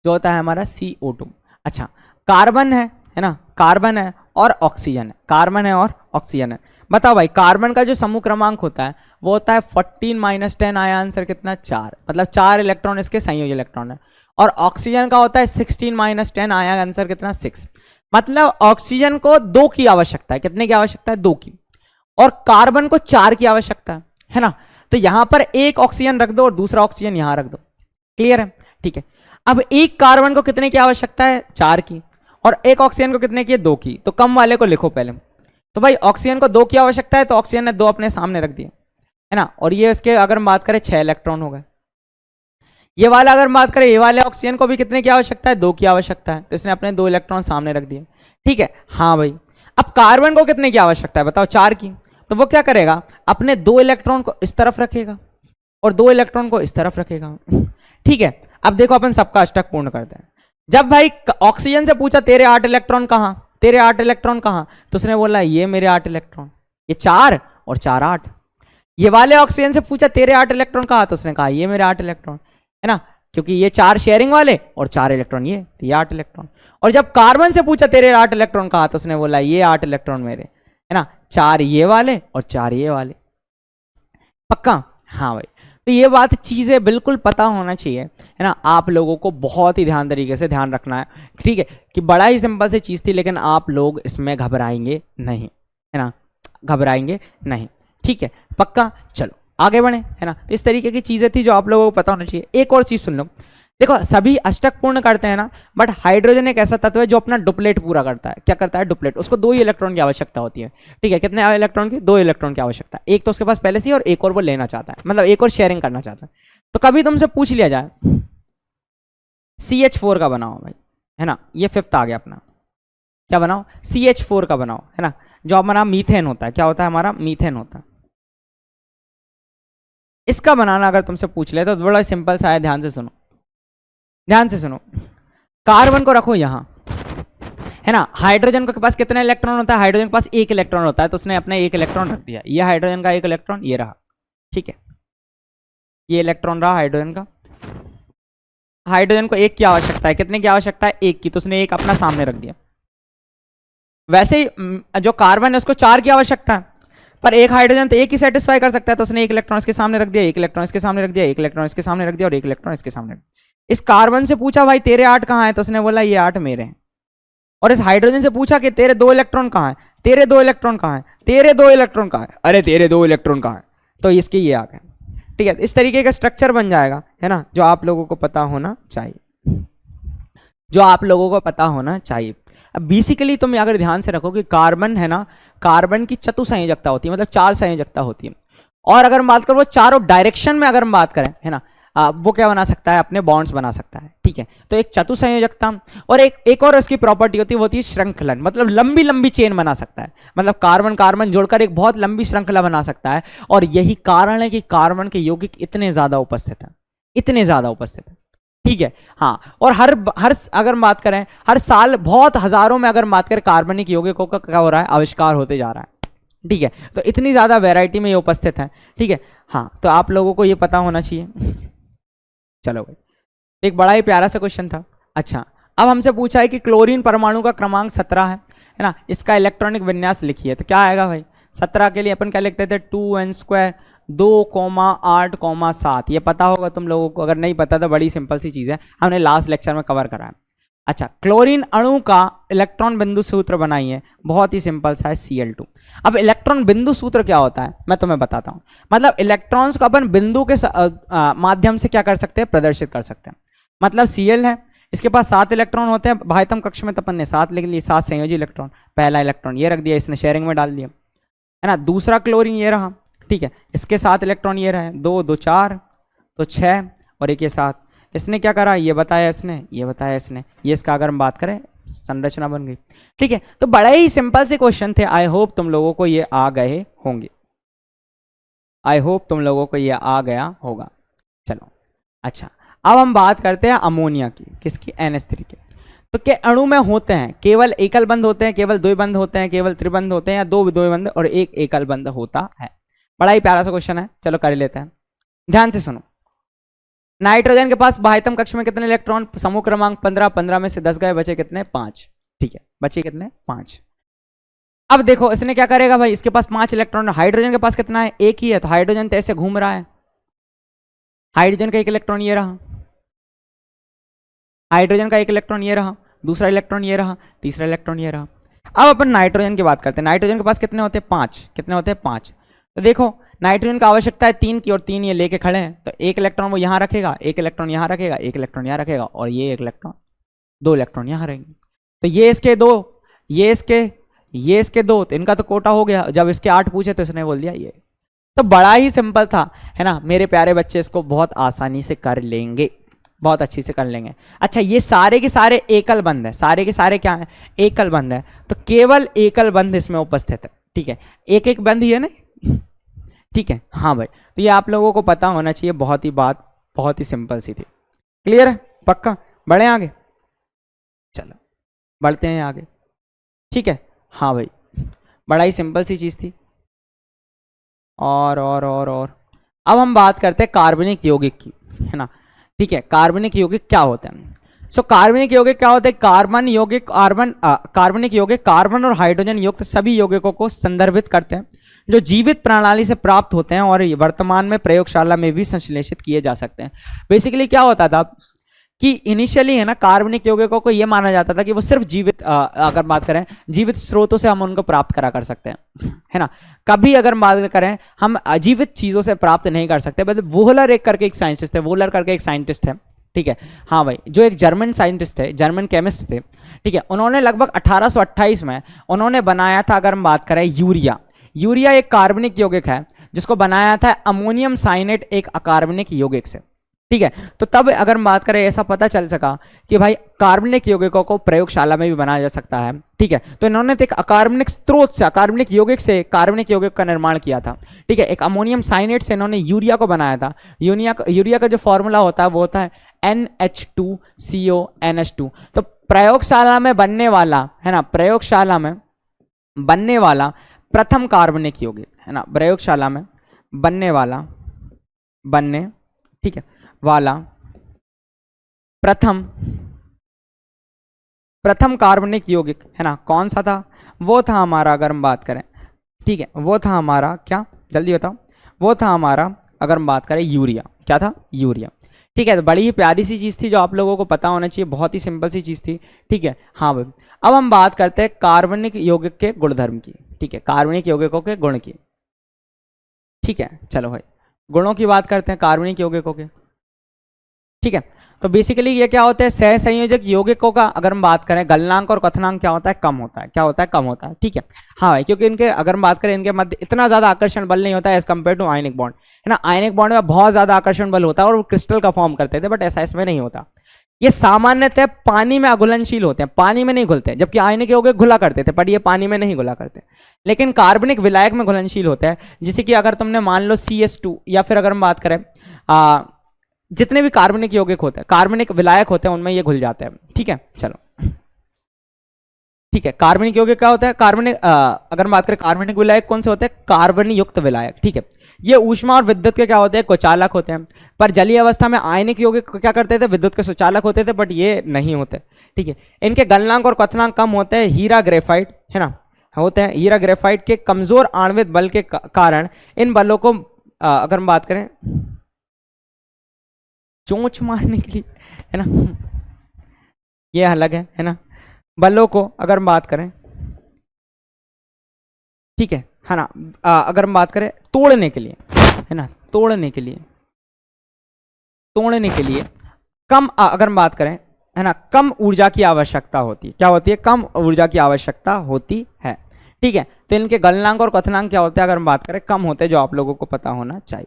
जो होता है हमारा CO2। अच्छा, कार्बन है ना, कार्बन है और ऑक्सीजन है, कार्बन है और ऑक्सीजन है। बताओ भाई, कार्बन का जो समूह क्रमांक होता है वो होता है 14 - 10, आया आंसर कितना 4, मतलब 4 इलेक्ट्रॉन इसके संयोजी इलेक्ट्रॉन है। और ऑक्सीजन का होता है 16 - 10, आया आंसर कितना 6, मतलब ऑक्सीजन को 2 की आवश्यकता है, कितने की आवश्यकता है 2 की, और कार्बन को 4 की आवश्यकता है ना। तो यहां पर एक ऑक्सीजन रख दो और दूसरा ऑक्सीजन यहां रख दो, क्लियर है, ठीक है। अब एक कार्बन को कितने की आवश्यकता है 4 की, और एक ऑक्सीजन को कितने की 2 की, तो कम वाले को लिखो पहले। तो भाई ऑक्सीजन को 2 की आवश्यकता है तो ऑक्सीजन ने 2 अपने सामने रख दिए है ना, और ये इसके अगर बात करें 6 इलेक्ट्रॉन हो गए। ये वाला अगर बात करें, ये वाले ऑक्सीजन को भी कितने की आवश्यकता है 2 की आवश्यकता है, तो इसने अपने 2 इलेक्ट्रॉन सामने रख दिए, ठीक है। हाँ भाई, अब कार्बन को कितने की आवश्यकता है बताओ 4 की, तो वो क्या करेगा, अपने 2 इलेक्ट्रॉन को इस तरफ रखेगा और 2 इलेक्ट्रॉन को इस तरफ रखेगा, ठीक है। अब देखो अपन सबका अष्टक पूर्ण करते हैं। जब भाई ऑक्सीजन से पूछा तेरे 8 इलेक्ट्रॉन कहां, तेरे 8 इलेक्ट्रॉन कहां, तो उसने बोला ये मेरे 8 इलेक्ट्रॉन, ये 4 और 4 8। ये वाले ऑक्सीजन से पूछा तेरे 8 इलेक्ट्रॉन कहां, तो उसने कहा ये मेरे 8 इलेक्ट्रॉन है ना, क्योंकि ये 4 शेयरिंग वाले और 4 इलेक्ट्रॉन ये 8 इलेक्ट्रॉन। और जब कार्बन से पूछा तेरे 8 इलेक्ट्रॉन कहा, तो उसने बोला ये 8 इलेक्ट्रॉन मेरे है ना, 4 ये वाले और 4 ये वाले। पक्का, हाँ भाई। तो ये बात चीजें बिल्कुल पता होना चाहिए है ना, आप लोगों को बहुत ही ध्यान तरीके से ध्यान रखना है, ठीक है, कि बड़ा ही सिंपल सी चीज थी, लेकिन आप लोग इसमें घबराएंगे नहीं है ना, घबराएंगे नहीं, ठीक है, पक्का। चलो आगे बढ़े है ना, तो इस तरीके की चीजें थी जो आप लोगों को पता होना चाहिए। एक और चीज सुन लो, देखो सभी अष्टक पूर्ण करते हैं ना, बट हाइड्रोजन एक ऐसा तत्व है जो अपना डुप्लेट पूरा करता है। क्या करता है, डुप्लेट, उसको 2 ही इलेक्ट्रॉन की आवश्यकता होती है, ठीक है। कितने इलेक्ट्रॉन की, 2 इलेक्ट्रॉन की आवश्यकता है, एक तो उसके पास पहले से ही और एक और वो लेना चाहता है, मतलब एक और शेयरिंग करना चाहता है। तो कभी तुमसे पूछ लिया जाए CH4 का बनाओ भाई है ना, ये 5th आ गया अपना, क्या बनाओ CH4 का बनाओ है ना, जो हमारा मीथेन होता है, क्या होता है हमारा मीथेन होता है। इसका बनाना अगर तुमसे पूछ ले तो बड़ा सिंपल सा है, ध्यान से सुनो, ध्यान से सुनो। कार्बन को रखो यहां है ना, हाइड्रोजन के पास कितने इलेक्ट्रॉन होता है, हाइड्रोजन के पास 1 इलेक्ट्रॉन होता है, तो उसने अपने 1 इलेक्ट्रॉन रख दिया, ये हाइड्रोजन का 1 इलेक्ट्रॉन ये रहा, ठीक है, ये इलेक्ट्रॉन रहा हाइड्रोजन का। हाइड्रोजन को 1 की आवश्यकता है, कितने की आवश्यकता है 1 की, तो उसने 1 अपना सामने रख दिया। वैसे ही जो कार्बन है उसको 4 की आवश्यकता है, पर एक हाइड्रोजन तो 1 ही सेटिस्फाई कर सकता है, तो उसने 1 इलेक्ट्रॉन इसके सामने रख दिया, 1 इलेक्ट्रॉन इसके सामने रख दिया, 1 इलेक्ट्रॉन इसके सामने रख दिया और 1 इलेक्ट्रॉन इसके सामने रख दिया। इस कार्बन से पूछा भाई तेरे 8 कहां है, तो उसने बोला ये 8 मेरे हैं। और इस हाइड्रोजन से पूछा कि तेरे 2 इलेक्ट्रॉन कहां है, तेरे 2 इलेक्ट्रॉन कहां है, तेरे 2 इलेक्ट्रॉन कहां है, अरे तेरे 2 इलेक्ट्रॉन कहां है, तो इसके ये आ गए, ठीक है। इस तरीके का स्ट्रक्चर बन जाएगा है ना, जो आप लोगों को पता होना चाहिए, जो आप लोगों को पता होना चाहिए। अब बेसिकली तुम अगर ध्यान से रखो कि कार्बन है ना, कार्बन की चतुसंयोजकता होती है, मतलब 4 संयोजकता होती है। और अगर हम बात करें वो चारों डायरेक्शन में अगर हम बात करें है ना, वो क्या बना सकता है, अपने बॉन्ड्स बना सकता है, ठीक है। तो एक चतुसंयोजकता, और एक और उसकी प्रॉपर्टी होती है, वो होती है श्रृंखलन, मतलब लंबी लंबी चेन बना सकता है, मतलब कार्बन कार्बन जोड़कर एक बहुत लंबी श्रृंखला बना सकता है। और यही कारण है कि कार्बन के यौगिक इतने ज्यादा उपस्थित हैं, इतने ज्यादा उपस्थित है, ठीक है। हाँ, और हर अगर बात करें हर साल बहुत हजारों में अगर बात करें कार्बनिक यौगिकों का क्या हो रहा है, आविष्कार होते जा रहा है, ठीक है। तो इतनी ज्यादा वैरायटी में ये उपस्थित है, ठीक है। हाँ, तो आप लोगों को ये पता होना चाहिए। चलो भाई, एक बड़ा ही प्यारा सा क्वेश्चन था। अच्छा, अब हमसे पूछा है कि क्लोरीन परमाणु का क्रमांक 17 है ना, इसका इलेक्ट्रॉनिक विन्यास लिखिए, तो क्या आएगा भाई 17 के लिए अपन क्या लिखते थे 2n² 2,8,7। ये पता होगा तुम लोगों को, अगर नहीं पता तो बड़ी सिंपल सी चीज है, हमने लास्ट लेक्चर में कवर करा है। अच्छा, क्लोरीन अणु का इलेक्ट्रॉन बिंदु सूत्र बनाइए, बहुत ही सिंपल सा है Cl2। अब इलेक्ट्रॉन बिंदु सूत्र क्या होता है मैं तुम्हें बताता हूं, मतलब इलेक्ट्रॉन्स को अपन बिंदु के माध्यम से क्या कर सकते हैं, प्रदर्शित कर सकते हैं। मतलब Cl है, इसके पास 7 इलेक्ट्रॉन होते हैं, बाह्यतम कक्ष में अपन ने 7 लिख लिए, 7 संयोजी इलेक्ट्रॉन, पहला इलेक्ट्रॉन ये रख दिया, इसने शेयरिंग में डाल दिया, है ना। दूसरा क्लोरीन ये रहा, ठीक है, इसके 7 इलेक्ट्रॉन ये रहे, 2 2 4 तो 6 और एक ये 7। इसने क्या करा, ये बताया इसने, ये बताया इसने, ये इसका अगर हम बात करें संरचना बन गई, ठीक है। तो बड़े ही सिंपल से क्वेश्चन थे, आई होप तुम लोगों को ये आ गए होंगे, आई होप तुम लोगों को ये आ गया होगा। चलो अच्छा, अब हम बात करते हैं अमोनिया की, किसकी, NH3 के। तो के अणु में होते हैं केवल एकल बंध होते हैं, केवल द्विबंध होते हैं, केवल त्रिबंध होते हैं, या 2 द्विबंध और 1 एकल बंध होता है। बड़ा ही प्यारा सा क्वेश्चन है, चलो कर लेते हैं, ध्यान से सुनो। नाइट्रोजन के पास बाह्यतम कक्ष में कितने इलेक्ट्रॉन, समूह क्रमांक 15, 15 में से 10 गए, बचे कितने, 5, ठीक है, बचे कितने, 5। अब देखो इसने क्या करेगा भाई, इसके पास 5 इलेक्ट्रॉन, हाइड्रोजन के पास कितना है, 1 ही है, तो हाइड्रोजन तो ऐसे घूम रहा है, हाइड्रोजन का 1 इलेक्ट्रॉन ये रहा, हाइड्रोजन का 1 इलेक्ट्रॉन ये रहा, दूसरा इलेक्ट्रॉन ये रहा, तीसरा इलेक्ट्रॉन ये रहा। अब अपन नाइट्रोजन की बात करते हैं, नाइट्रोजन के पास कितने होते हैं, 5, कितने होते हैं, 5। तो देखो नाइट्रोजन का आवश्यकता है 3 की, और 3 ये लेके खड़े हैं, तो 1 इलेक्ट्रॉन वो यहां रखेगा, 1 इलेक्ट्रॉन यहां रखेगा, 1 इलेक्ट्रॉन यहां रखेगा, और ये 1 इलेक्ट्रॉन, 2 इलेक्ट्रॉन यहां रहेंगे। तो ये इसके 2, ये इसके 2, तो इनका तो कोटा हो गया। जब इसके 8 पूछे तो इसने बोल दिया ये। तो बड़ा ही सिंपल था, है ना मेरे प्यारे बच्चे, इसको बहुत आसानी से कर लेंगे, बहुत अच्छी से कर लेंगे। अच्छा, ये सारे के सारे एकल बंध है, सारे के सारे क्या है, एकल बंध है, तो केवल एकल बंध इसमें उपस्थित है, ठीक है, एक एक बंध ही है ना, ठीक है। हाँ भाई, तो ये आप लोगों को पता होना चाहिए, बहुत ही बात बहुत ही सिंपल सी थी। क्लियर है, पक्का, बढ़े आगे, चलो बढ़ते हैं आगे, ठीक है। हाँ भाई, बड़ा ही सिंपल सी चीज थी। और अब हम बात करते हैं कार्बनिक यौगिक की, है ना, ठीक है। कार्बनिक यौगिक क्या होते हैं, कार्बनिक यौगिक क्या होते हैं, कार्बन यौगिक, कार्बनिक यौगिक कार्बन और हाइड्रोजन युक्त सभी यौगिकों को संदर्भित करते हैं जो जीवित प्रणाली से प्राप्त होते हैं और वर्तमान में प्रयोगशाला में भी संश्लेषित किए जा सकते हैं। बेसिकली क्या होता था कि इनिशियली, है ना, कार्बनिक यौगिकों को यह माना जाता था कि वो सिर्फ जीवित, अगर बात करें जीवित स्रोतों से हम उनको प्राप्त करा कर सकते हैं, है ना। कभी अगर बात करें हम अजीवित चीजों से प्राप्त नहीं कर सकते। मतलब वोहलर एक करके एक साइंटिस्ट थे, वोहलर करके एक साइंटिस्ट है, ठीक है। हाँ भाई, जो एक जर्मन साइंटिस्ट थे, जर्मन केमिस्ट थे, ठीक है। उन्होंने लगभग 1828 में उन्होंने बनाया था, अगर हम बात करें यूरिया, यूरिया एक कार्बनिक यौगिक है जिसको बनाया था अमोनियम साइनेट एक अकार्बनिक यौगिक से, ठीक है। तो तब अगर हम बात करें ऐसा पता चल सका कि भाई कार्बनिक यौगिकों को प्रयोगशाला में भी बनाया जा सकता है, ठीक है। तो इन्होंने एक अकार्बनिक स्रोत से, अकार्बनिक यौगिक से कार्बनिक यौगिक का निर्माण किया था, ठीक है। एक अमोनियम साइनेट से इन्होंने यूरिया को बनाया था। यूरिया का जो फॉर्मूला होता है वो होता है NH2CONH2। तो प्रयोगशाला में बनने वाला, है ना, प्रयोगशाला में बनने वाला प्रथम कार्बनिक यौगिक, है ना, प्रयोगशाला में बनने ठीक है वाला प्रथम कार्बनिक यौगिक, है ना, कौन सा था, वो था हमारा, अगर हम बात करें, ठीक है, वो था हमारा क्या, जल्दी बताओ, वो था हमारा, अगर हम बात करें यूरिया, क्या था, यूरिया, ठीक है। तो बड़ी ही प्यारी सी चीज़ थी जो आप लोगों को पता होना चाहिए, बहुत ही सिंपल सी चीज़ थी, ठीक है। हाँ भाई, अब हम बात करते हैं कार्बनिक यौगिक के गुणधर्म की, ठीक है, कार्बनिक यौगिकों के गुण की, ठीक है। चलो भाई, गुणों की बात करते हैं कार्बनिक यौगिकों के, ठीक है। तो बेसिकली ये क्या होता है, सहसंयोजक यौगिकों का अगर हम बात करें गलनांक और कथनांक क्या होता है, कम होता है, क्या होता है, कम होता है, ठीक है। हाँ भाई, क्योंकि इनके अगर हम बात करें इनके मध्य इतना ज्यादा आकर्षण बल नहीं होता है as compared to ionic bond, है ना। आयनिक बॉन्ड में बहुत ज्यादा आकर्षण बल होता है और वो क्रिस्टल का फॉर्म करते थे, बट ऐसा इसमें नहीं होता। ये सामान्यतः पानी में अघुलनशील होते हैं, पानी में नहीं घुलते, जबकि आयनिक यौगिक घुला करते थे, पर ये पानी में नहीं घुला करते। लेकिन कार्बनिक विलायक में घुलनशील होते हैं, जैसे कि अगर तुमने मान लो CS2, या फिर अगर हम बात करें जितने भी कार्बनिक यौगिक होते हैं, कार्बनिक विलायक होते हैं, उनमें ये घुल जाते हैं, ठीक है। चलो, ठीक है। कार्बनिक यौगिक क्या होता है, कार्बनिक अगर बात करें कार्बनिक विलायक कौन से होते हैं, कार्बन युक्त विलायक, ठीक है। ये ऊष्मा और विद्युत के क्या होते हैं, कुचालक होते हैं। पर जलीय अवस्था में आयनिक यौगिक क्या करते थे, विद्युत के सुचालक होते थे, बट ये नहीं होते, ठीक है। इनके गलनांक और क्वथनांक कम होते हैं। हीरा ग्रेफाइट, है ना, होते हैं। हीरा ग्रेफाइट के कमजोर आणविक बल के कारण इन बलों को अगर हम बात करें चोंच मारने के लिए, है ना, ये अलग है ना, बलों को अगर हम बात करें, ठीक है ना, अगर हम बात करें तोड़ने के लिए, है ना, तोड़ने के लिए कम, अगर हम बात करें है ना, कम ऊर्जा की आवश्यकता होती है। क्या होती है? कम ऊर्जा की आवश्यकता होती है। ठीक है, तो इनके गलनांक और क्वथनांक क्या होते हैं अगर हम बात करें? कम होते हैं, जो आप लोगों को पता होना चाहिए।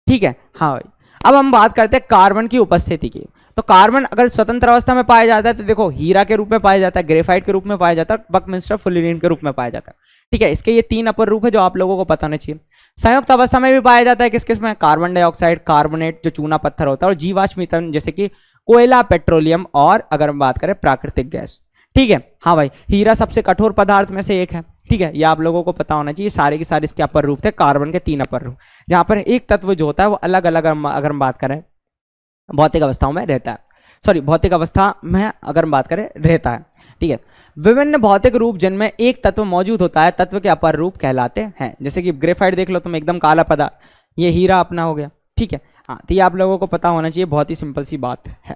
ठीक है, हाँ भाई। अब हम बात करते हैं कार्बन की उपस्थिति की। तो कार्बन अगर स्वतंत्र अवस्था में पाया जाता है तो देखो हीरा के रूप में पाया जाता है, ग्रेफाइट के रूप में पाया जाता है, बकमिंस्टर फुलरीन के रूप में पाया जाता है। ठीक है, इसके ये 3 अपर रूप है जो आप लोगों को पता होना चाहिए। संयुक्त अवस्था में भी पाया जाता है, किस किस में? कार्बन डाइऑक्साइड, कार्बोनेट जो चूना पत्थर होता है, और जीवाश्म ईंधन जैसे कि कोयला, पेट्रोलियम, और अगर हम बात करें प्राकृतिक गैस। ठीक है, हाँ भाई। हीरा सबसे कठोर पदार्थ में से एक है। ठीक है, ये आप लोगों को पता होना चाहिए। सारे के सारे इसके अपर रूप थे, कार्बन के 3 अपर रूप, जहां पर एक तत्व जो होता है वो अलग अलग अगर हम बात करें भौतिक अवस्थाओं में रहता है, सॉरी भौतिक अवस्था में अगर हम बात करें रहता है। ठीक है, विभिन्न भौतिक रूप जिनमें एक तत्व मौजूद होता है तत्व के अपर रूप कहलाते हैं। जैसे कि ग्रेफाइट देख लो तुम, एकदम काला पदार्थ, ये हीरा अपना हो गया। ठीक है, हाँ, तो ये आप लोगों को पता होना चाहिए, बहुत ही सिंपल सी बात है।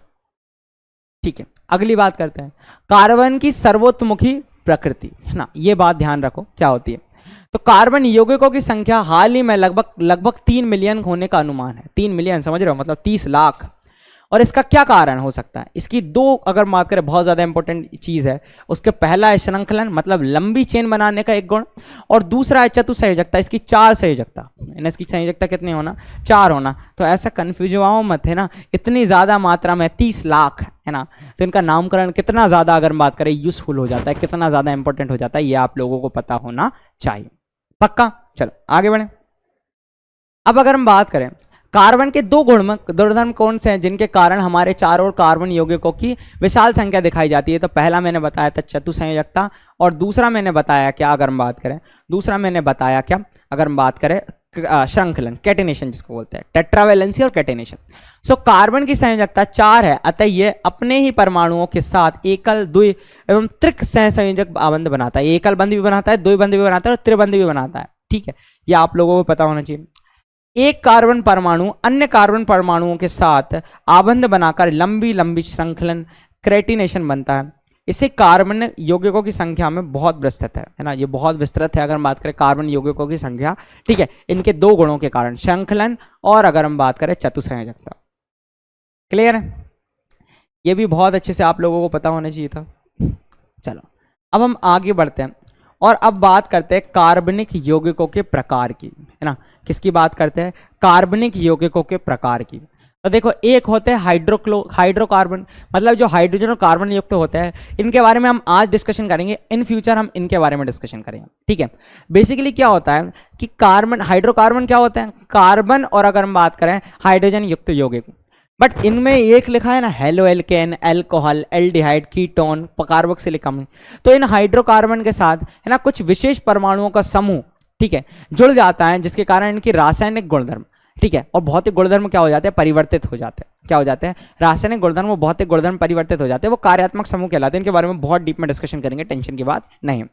ठीक है, अगली बात करते हैं, कार्बन की सर्वोत्मुखी प्रकृति, है ना, ये बात ध्यान रखो क्या होती है। तो कार्बन यौगिकों की संख्या हाल ही में लगभग 3 मिलियन होने का अनुमान है। 3 मिलियन, समझ रहे हो, मतलब 30 लाख। और इसका क्या कारण हो सकता है? इसकी 2 अगर बात करें बहुत ज्यादा इंपॉर्टेंट चीज है। उसके पहला है श्रृंखलन, मतलब लंबी चेन बनाने का एक गुण, और दूसरा है चतुसंयोजकता, इसकी 4 संयोजकता। इसकी संयोजकता कितनी होना? 4 होना। तो ऐसा कंफ्यूज हुआ मत है ना, इतनी ज्यादा मात्रा में 30 लाख, है ना, तो इनका नामकरण कितना ज्यादा अगर बात करें यूजफुल हो जाता है, कितना ज्यादा इंपॉर्टेंट हो जाता है, ये आप लोगों को पता होना चाहिए। पक्का? चलो आगे बढ़े। अब अगर हम बात करें कार्बन के 2 गुणधर्म कौन से हैं जिनके कारण हमारे चारों ओर कार्बन यौगिकों की विशाल संख्या दिखाई जाती है? तो पहला मैंने बताया था चतुसंयोजकता, और दूसरा मैंने बताया क्या अगर हम बात करें? दूसरा मैंने बताया क्या अगर हम बात करें? श्रृंखलन, कैटिनेशन जिसको बोलते हैं, टेट्रावैलेंसी और कैटिनेशन। सो कार्बन की संयोजकता 4 है, अतः ये अपने ही परमाणुओं के साथ एकल, द्वि एवं त्रिक सहसंयोजक बंध बनाता है। एकल बंध भी बनाता है, द्विबंध भी बनाता है, और त्रिबंध भी बनाता है। ठीक है, ये आप लोगों को पता होना चाहिए। एक कार्बन परमाणु अन्य कार्बन परमाणुओं के साथ आबंध बनाकर लंबी लंबी श्रृंखलन क्रेटिनेशन बनता है। इससे कार्बन यौगिकों की संख्या में बहुत विस्तृत है ना, ये बहुत विस्तृत है अगर हम बात करें कार्बन यौगिकों की संख्या। ठीक है, इनके 2 गुणों के कारण, श्रृंखलन और अगर हम बात करें चतुसंयोजकता। क्लियर है? ये भी बहुत अच्छे से आप लोगों को पता होना चाहिए था। चलो अब हम आगे बढ़ते हैं और अब बात करते हैं कार्बनिक यौगिकों के प्रकार की, है ना। किसकी बात करते हैं? कार्बनिक यौगिकों के प्रकार की। तो देखो, एक होते हैं हाइड्रोकार्बन, मतलब जो हाइड्रोजन और कार्बन युक्त होते हैं, इनके बारे में हम आज डिस्कशन करेंगे, इन फ्यूचर हम इनके बारे में डिस्कशन करेंगे। ठीक है, बेसिकली क्या होता है कि हाइड्रोकार्बन क्या होता है? कार्बन और अगर हम बात करें हाइड्रोजन युक्त यौगिक, बट इनमें एक लिखा है ना, halo alkane, alcohol, aldehyde, ketone, carboxylic अम्ल। तो इन हाइड्रोकार्बन के साथ, है ना, कुछ विशेष परमाणुओं का समूह, ठीक है, जुड़ जाता है, जिसके कारण इनकी रासायनिक गुणधर्म, ठीक है, और भौतिक गुणधर्म क्या हो जाते हैं? परिवर्तित हो जाते हैं। क्या हो जाते हैं? रासायनिक गुणधर्म और भौतिक गुणधर्म परिवर्तित हो जाते हैं, वो कार्यात्मक समूह कहलाते हैं। इनके बारे में बहुत डीप में डिस्कशन करेंगे, टेंशन की बात नहीं।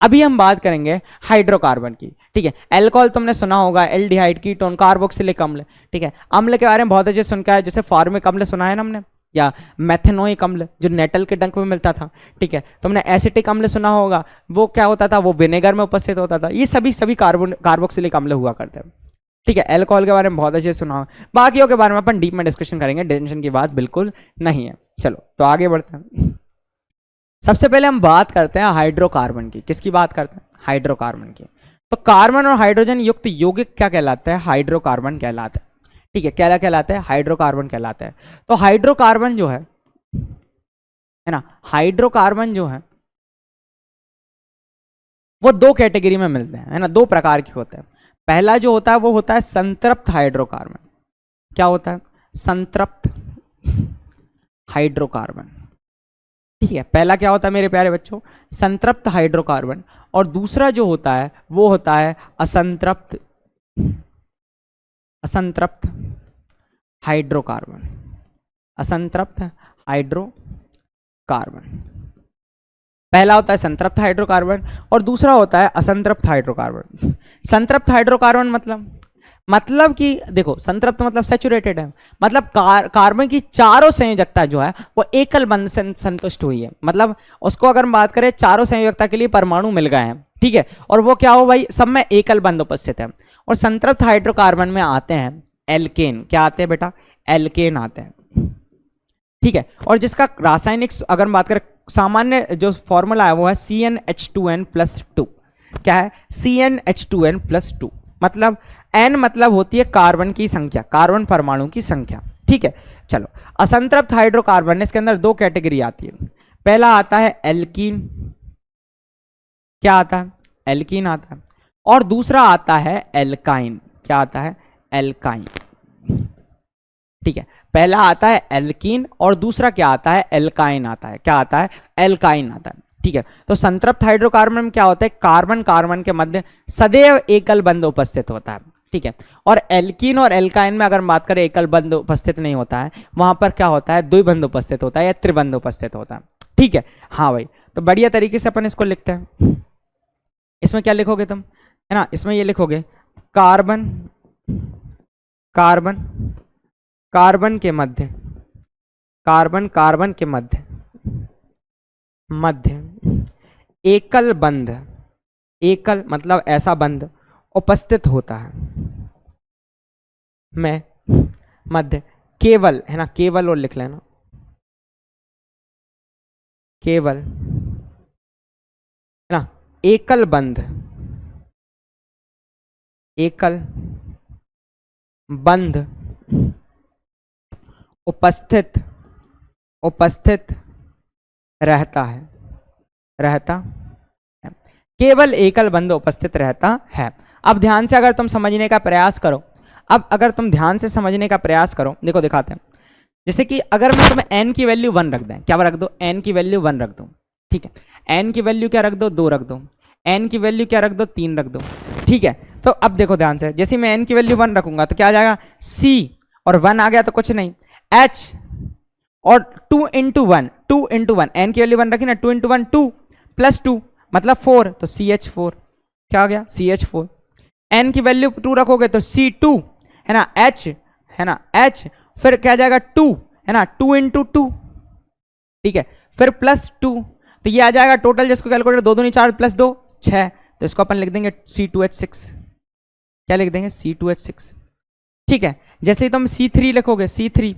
अभी हम बात करेंगे हाइड्रोकार्बन की। ठीक है, अल्कोहल तुमने सुना होगा, एल्डिहाइड, कीटोन, कार्बोक्सिलिक अम्ल। ठीक है, अम्ल के बारे में बहुत अच्छे सुनकर है, जैसे फॉर्मिक अम्ल सुना है ना हमने, या मेथेनोइक अम्ल जो नेटल के डंक में मिलता था। ठीक है, तुमने एसिटिक अम्ल सुना होगा, वो क्या होता था? वो विनेगर में उपस्थित होता था। ये सभी कार्बोक्सिलिक अम्ल हुआ करते हैं। ठीक है, अल्कोहल के बारे में बहुत अच्छे सुना हो, बाकियों के बारे में अपन डीप में डिस्कशन करेंगे, टेंशन की बात बिल्कुल नहीं है। चलो तो आगे बढ़ते हैं। सबसे पहले हम बात करते हैं हाइड्रोकार्बन की। किसकी बात करते हैं? हाइड्रोकार्बन की। तो कार्बन और हाइड्रोजन युक्त यौगिक क्या कहलाता है? हाइड्रोकार्बन कहलाता है। ठीक है, क्या कहलाता है? हाइड्रोकार्बन कहलाता है। तो हाइड्रोकार्बन जो है ना, हाइड्रोकार्बन जो है वो 2 कैटेगरी में मिलते हैं, है ना, 2 प्रकार के होते हैं। पहला जो होता है वो होता है संतृप्त हाइड्रोकार्बन। क्या होता है? संतृप्त हाइड्रोकार्बन। ठीक है, पहला क्या होता है मेरे प्यारे बच्चों? संतृप्त हाइड्रोकार्बन। और दूसरा जो होता है वो होता है असंतृप्त हाइड्रोकार्बन। असंतृप्त हाइड्रोकार्बन, पहला होता है संतृप्त हाइड्रोकार्बन और दूसरा होता है असंतृप्त हाइड्रोकार्बन। संतृप्त हाइड्रोकार्बन मतलब कि देखो, संतृप्त मतलब सैचुरेटेड है, मतलब कार्बन की चारों संयोजकता जो है वो एकल बंध से संतुष्ट हुई है। मतलब उसको अगर हम बात करें, चारों संयोजकता के लिए परमाणु मिल गए हैं। ठीक है, और वो क्या हो भाई? सब में एकल बंध उपस्थित है। और संतृप्त हाइड्रोकार्बन में आते हैं एल्केन। क्या आते हैं बेटा? एल्केन आते हैं। ठीक है। और जिसका रासायनिक अगर हम बात करें सामान्य जो फॉर्मूला है वो है CnH2n+2। क्या है? CnH2n+2 मतलब n मतलब होती है कार्बन की संख्या, कार्बन परमाणु की संख्या। ठीक है, चलो असंतृप्त हाइड्रोकार्बन, इसके अंदर दो कैटेगरी आती है। पहला आता है एल्कीन, क्या आता है? एल्कीन आता है। और दूसरा आता है एल्काइन, क्या आता है? एल्काइन। ठीक है, पहला आता है एल्कीन और दूसरा क्या आता है? एल्काइन आता है। क्या आता है? एल्काइन आता है। ठीक है, तो संतृप्त हाइड्रोकार्बन में क्या होता है? कार्बन कार्बन के मध्य सदैव एकल बंध उपस्थित होता है। ठीक है, और एल्कीन और एल्काइन में अगर बात करें एकल बंध उपस्थित नहीं होता है, वहां पर क्या होता है? द्विबंध उपस्थित होता है या त्रिबंध उपस्थित होता है। ठीक है, हाँ भाई, तो बढ़िया तरीके से अपन इसको लिखते हैं। इसमें क्या लिखोगे तुम, है ना? इसमें ये लिखोगे कार्बन कार्बन कार्बन के मध्य, कार्बन कार्बन के मध्य मध्य एकल बंध, एकल मतलब ऐसा बंध उपस्थित होता है में मध्य केवल, है ना? केवल और लिख लेना, केवल, है ना? एकल बंध, एकल बंध उपस्थित उपस्थित रहता है, रहता है। केवल एकल बंध उपस्थित रहता है। अब ध्यान से अगर तुम समझने का प्रयास करो, अब अगर तुम ध्यान से समझने का प्रयास करो, देखो दिखाते हैं। जैसे कि अगर मैं तुम्हें n की वैल्यू 1 रख दें, क्या रख दो? n की वैल्यू 1 रख दो। ठीक है, n की वैल्यू क्या रख दो? 2 रख दो। n की वैल्यू क्या रख दो? 3 रख दो। ठीक है, तो अब देखो ध्यान से, जैसे मैं n की वैल्यू 1 रखूंगा तो क्या आ जाएगा? c और 1 आ गया तो कुछ नहीं, h और 2 इंटू 1, 2 इंटू 1, n की वैल्यू 1 रखी ना, 2 इंटू 1 2 प्लस 2 मतलब 4, तो CH4। क्या आ गया? CH4। n की वैल्यू 2 रखोगे तो C2, है ना? H, है ना? H, फिर क्या जाएगा? 2, है ना? 2 इंटू 2, ठीक है, फिर प्लस 2, तो ये आ जाएगा टोटल, जिसको कैलकुलेटर 2 दूनी 4 प्लस 2 6, तो इसको अपन लिख देंगे C2H6। क्या लिख देंगे? C2H6। ठीक है, जैसे ही तुम C3 लिखोगे, C3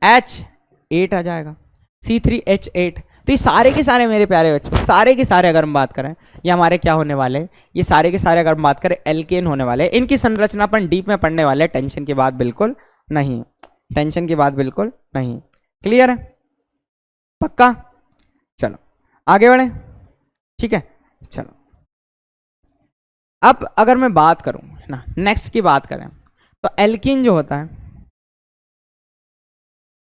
H8 आ जाएगा, C3H8। तो ये सारे के सारे मेरे प्यारे बच्चों, सारे के सारे अगर हम बात करें, ये हमारे क्या होने वाले? ये सारे के सारे अगर हम बात करें एल्केन होने वाले। इनकी संरचना अपन डीप में पढ़ने वाले, टेंशन की बात बिल्कुल नहीं, टेंशन की बात बिल्कुल नहीं। क्लियर है? पक्का? चलो आगे बढ़े। ठीक है, चलो अब अगर मैं बात करूं, है ना, नेक्स्ट की बात करें, तो एल्कीन जो होता है,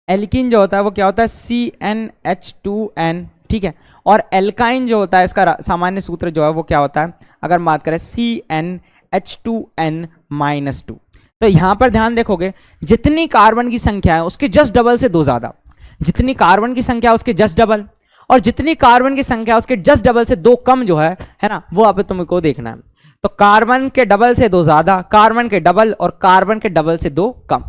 एल्कीन जो होता है वो क्या होता है? CnH2n। ठीक है, और एल्काइन जो होता है, इसका सामान्य सूत्र जो है वो क्या होता है? अगर बात करें CnH2n-2। तो यहां पर ध्यान देखोगे, जितनी कार्बन की संख्या है उसके जस्ट डबल से 2 ज्यादा, जितनी कार्बन की संख्या उसके जस्ट डबल, और जितनी कार्बन की संख्या उसके जस्ट डबल से 2 कम जो है ना, वो अब तुमको देखना है। तो कार्बन के डबल से 2 ज्यादा, कार्बन के डबल, और कार्बन के डबल से 2 कम।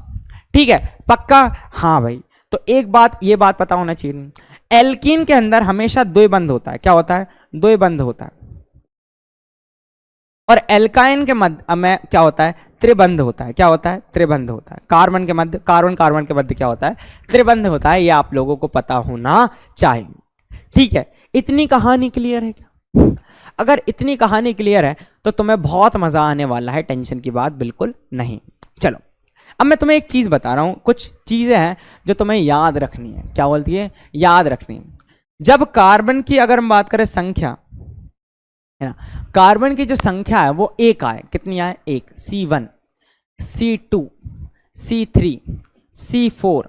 ठीक है, पक्का? हाँ भाई, तो एक बात, ये बात पता होना चाहिए, एल्कीन के अंदर हमेशा द्विबंध होता है। क्या होता है? द्विबंध होता है। और एल्काइन के मध्य में क्या होता है? त्रिबंध होता है। क्या होता है? त्रिबंध होता है। कार्बन के मध्य, कार्बन कार्बन के मध्य क्या होता है? त्रिबंध होता है। ये आप लोगों को पता होना चाहिए। ठीक है, इतनी कहानी क्लियर है क्या? अगर इतनी कहानी क्लियर है तो तुम्हें बहुत मजा आने वाला है, टेंशन की बात बिल्कुल नहीं। चलो अब मैं तुम्हें एक चीज बता रहा हूं, कुछ चीजें हैं जो तुम्हें याद रखनी है। क्या बोलती है? याद रखनी है। जब कार्बन की अगर हम बात करें संख्या, है ना, कार्बन की जो संख्या है वो 1 आए, कितनी आए? 1, C1, C2, C3, C4,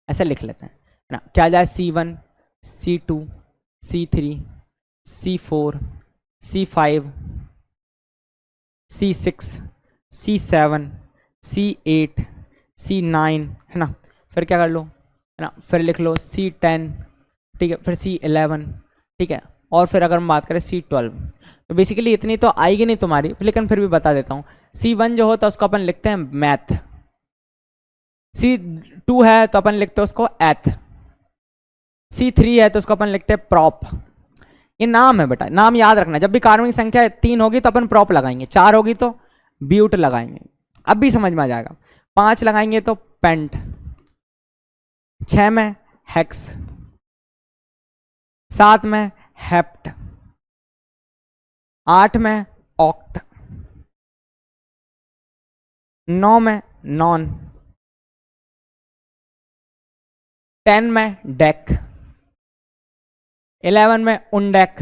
ऐसे लिख लेते हैं, है ना। क्या जाए? C1, C2, C3, C4, C5, C6, C7, C8, C9, है ना। फिर क्या कर लो, है ना, फिर लिख लो C10, ठीक है, फिर C11, ठीक है, और फिर अगर हम बात करें C12। तो बेसिकली इतनी तो आएगी नहीं तुम्हारी, लेकिन फिर भी बता देता हूँ। C1 जो होता है उसको अपन लिखते हैं मैथ, C2 है तो अपन लिखते हैं उसको एथ, C3 है तो उसको अपन लिखते हैं प्रॉप। ये नाम है बेटा, नाम याद रखना। जब भी कार्बन की संख्या 3 होगी तो अपन प्रॉप लगाएंगे, 4 होगी तो ब्यूट लगाएंगे, अब भी समझ में आ जाएगा। 5 लगाएंगे तो पेंट, 6 में हेक्स, 7 में हेप्ट, 8 में ऑक्ट, 9 में नॉन, 10 में डेक, 11 में उनडेक,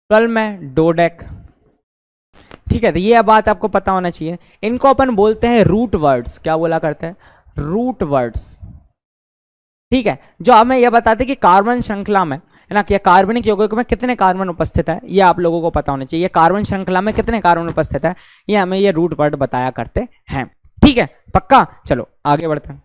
12 में डोडेक। ठीक है, तो ये बात आपको पता होना चाहिए। इनको अपन बोलते हैं रूट वर्ड्स। क्या बोला करते हैं? Root words. ठीक है, जो हमें यह बताते हैं कि कार्बन श्रृंखला में, है ना, कि कार्बनिक यौगिक में कितने कार्बन उपस्थित है, ये आप लोगों को पता होना चाहिए। कार्बन श्रृंखला में कितने कार्बन उपस्थित है, ये हमें ये रूट वर्ड बताया करते हैं। ठीक है, पक्का। चलो आगे बढ़ते हैं।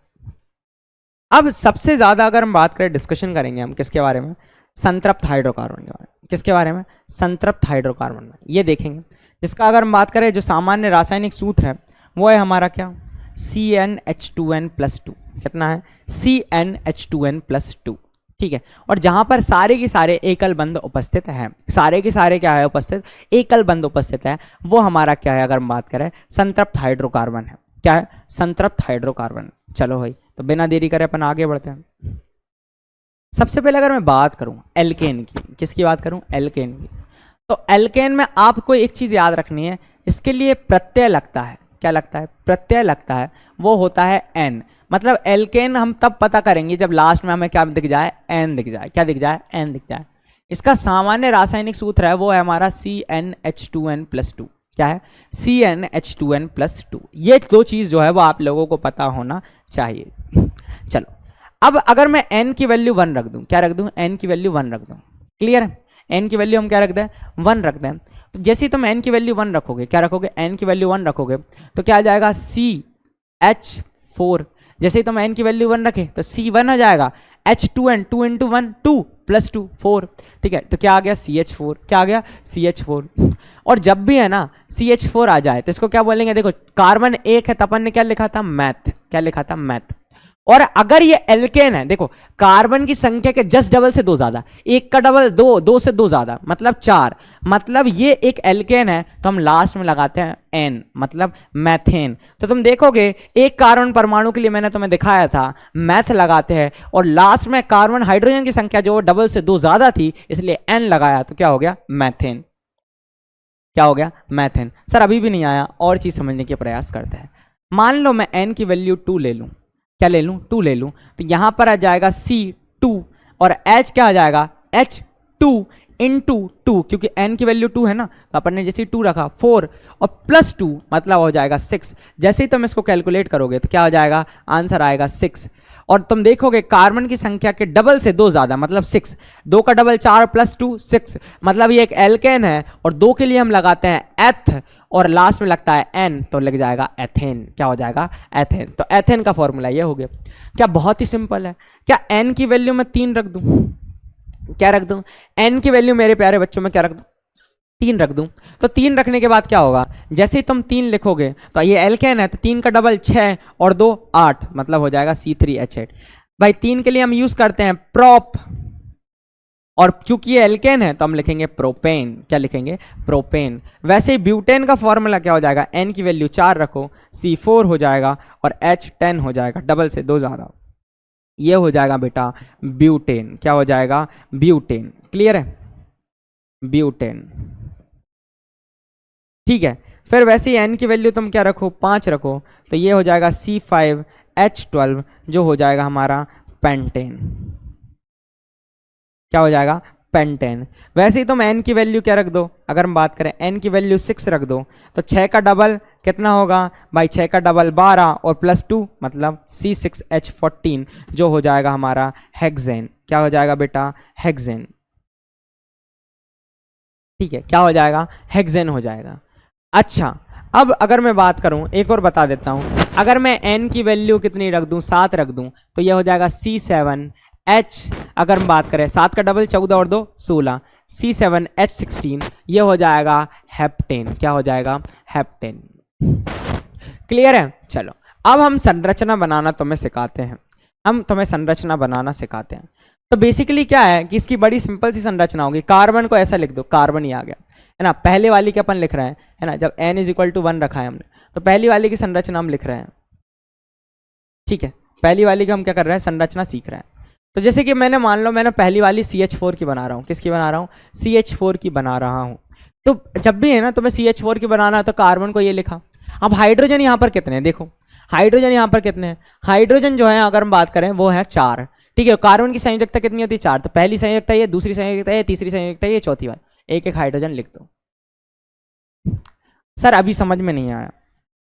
अब सबसे ज्यादा अगर हम बात करें, डिस्कशन करेंगे हम किसके बारे में? संतृप्त हाइड्रोकार्बन के बारे में। किसके बारे में? संतृप्त हाइड्रोकार्बन में। ये देखेंगे, जिसका अगर हम बात करें, जो सामान्य रासायनिक सूत्र है वो है हमारा क्या? CnH2n+2। कितना है? CnH2n+2। ठीक है, और जहां पर सारे के सारे एकल बंध उपस्थित है, सारे के सारे क्या है उपस्थित? एकल बंध उपस्थित है, वो हमारा क्या है? अगर हम बात करें, संतृप्त हाइड्रोकार्बन है। क्या है? संतृप्त हाइड्रोकार्बन। चलो भाई, तो बिना देरी करे अपन आगे बढ़ते हैं। सबसे पहले अगर मैं बात करूं एल्केन की, किसकी बात करूं? एल्केन की। तो एल्केन में आपको एक चीज याद रखनी है, इसके लिए प्रत्यय लगता है। क्या लगता है? प्रत्यय लगता है, वो होता है एन। मतलब एल्केन हम तब पता करेंगे जब लास्ट में हमें क्या दिख जाए? एन दिख जाए। क्या दिख जाए? एन दिख जाए। इसका सामान्य रासायनिक सूत्र है, वो है हमारा CnH2n+2। क्या है? CnH2n+2। ये दो चीज जो है वो आप लोगों को पता होना चाहिए। चलो, अब अगर मैं n की वैल्यू 1 रख दूं, क्या रख दूं? n की वैल्यू 1 रख दूं। क्लियर है? n की वैल्यू हम क्या रख दें? 1 रख दें। तो जैसे ही तुम n की वैल्यू 1 रखोगे, क्या रखोगे? n की वैल्यू 1 रखोगे तो क्या आ जाएगा? CH4। जैसे ही तुम n की वैल्यू 1 रखे तो C1 आ जाएगा, H2n, 2 × 1 2 + 2 4। ठीक है, तो क्या आ गया? CH4। क्या आ गया? CH4। और जब भी है ना CH4 आ जाए तो इसको क्या बोलेंगे? देखो, कार्बन एक है, तपन ने क्या लिखा था? मैथ। क्या लिखा था? मैथ। और अगर ये एल्केन है, देखो कार्बन की संख्या के जस्ट डबल से 2 ज्यादा, एक का डबल 2, 2 से 2 ज्यादा, मतलब 4, मतलब ये एक एल्केन है, तो हम लास्ट में लगाते हैं एन, मतलब मैथेन। तो तुम देखोगे एक कार्बन परमाणु के लिए मैंने तुम्हें दिखाया था, मैथ लगाते हैं, और लास्ट में कार्बन हाइड्रोजन की संख्या जो डबल से 2 ज्यादा थी, इसलिए एन लगाया, तो क्या हो गया? मैथेन। क्या हो गया? मैथेन। सर अभी भी नहीं आया, और चीज समझने के प्रयास करते हैं। मान लो मैं एन की वैल्यू 2 ले लूं। क्या ले लूं? 2 ले लूं, तो यहां पर आ जाएगा C2, और H क्या आ जाएगा? H2 × 2, क्योंकि n की वैल्यू 2 है ना, तो अपन ने जैसे 2 रखा 4, और +2 मतलब हो जाएगा 6। जैसे ही तुम इसको कैलकुलेट करोगे तो क्या हो जाएगा? आंसर आएगा 6। और तुम देखोगे कार्बन की संख्या के डबल से 2 ज्यादा, मतलब 6, 2 का डबल 4 + 2 6, मतलब ये एक एल्केन है, और 2 के लिए हम लगाते हैं एथ, और लास्ट में लगता है एन, तो लग जाएगा एथेन। क्या हो जाएगा? एथेन। तो एथेन का फॉर्मूला ये हो गया। क्या बहुत ही सिंपल है। क्या एन की वैल्यू मैं 3 रख दूं? क्या रख दूं? एन की वैल्यू मेरे प्यारे बच्चों में क्या रख दूं? 3 रख दूं। तो 3 रखने के बाद क्या होगा? जैसे ही तुम 3 लिखोगे तो ये एल्केन है, तो 3 का डबल 6 और 2 8, मतलब हो जाएगा C3H8। भाई 3 के लिए हम यूज करते हैं प्रोप, और चूंकि ये एल्केन है तो हम लिखेंगे प्रोपेन। क्या लिखेंगे? प्रोपेन। वैसे ही ब्यूटेन का फॉर्मूला क्या हो जाएगा? एन की वैल्यू 4 रखो, C4 हो जाएगा, और H10 हो जाएगा, डबल से 2 ज्यादा, ये हो जाएगा बेटा ब्यूटेन। क्या हो जाएगा? ब्यूटेन। क्लियर है? ब्यूटेन। ठीक है, फिर वैसे ही एन की वैल्यू तुम क्या रखो? 5 रखो, तो ये हो जाएगा C5H12, जो हो जाएगा हमारा पेंटेन। क्या हो जाएगा? पेंटेन। वैसे ही तुम एन की वैल्यू क्या रख दो? अगर हम बात करें एन की वैल्यू 6 रख दो, तो 6 का डबल कितना होगा भाई? 6 का डबल 12 और +2, मतलब C6H14, जो हो जाएगा हमारा हेक्सेन। क्या हो जाएगा बेटा? हेक्सेन। ठीक है, क्या हो जाएगा? हेक्सेन हो जाएगा। अच्छा, अब अगर मैं बात करूं, एक और बता देता हूं, अगर मैं n की वैल्यू कितनी रख दूं? 7 रख दूं, तो यह हो जाएगा C7H, अगर हम बात करें 7 का डबल 14 और 2 16, C7H16, यह हो जाएगा हेप्टेन। क्या हो जाएगा? हेप्टेन। क्लियर है? चलो, अब हम संरचना बनाना तुम्हें सिखाते हैं। हम तुम्हें संरचना बनाना सिखाते हैं। तो बेसिकली क्या है कि इसकी बड़ी सिंपल सी संरचना होगी। कार्बन को ऐसा लिख दो, कार्बन ही आ गया, है ना। पहले वाली के अपन लिख रहे हैं, है ना, जब n = 1 रखा है हमने, तो पहली वाली की संरचना हम लिख रहे हैं। ठीक है, पहली वाली का हम क्या कर रहे हैं, संरचना सीख रहे हैं। तो जैसे कि मैंने मान लो मैंने पहली वाली CH4 की बना रहा हूँ, किसकी बना रहा हूँ, CH4 की बना रहा हूँ। तो जब भी है ना, तो मैं CH4 की बनाना है तो कार्बन को ये लिखा। अब हाइड्रोजन यहाँ पर कितने हैं, देखो हाइड्रोजन यहाँ पर कितने हैं, हाइड्रोजन जो है अगर हम बात करें वो है 4, ठीक है। कार्बन की संयोजकता कितनी होती है, 4। तो पहली संयोजकता ये, दूसरी संयोजकता ये, तीसरी संयोजकता ये, चौथी वाली, एक एक हाइड्रोजन लिख दो। सर अभी समझ में नहीं आया,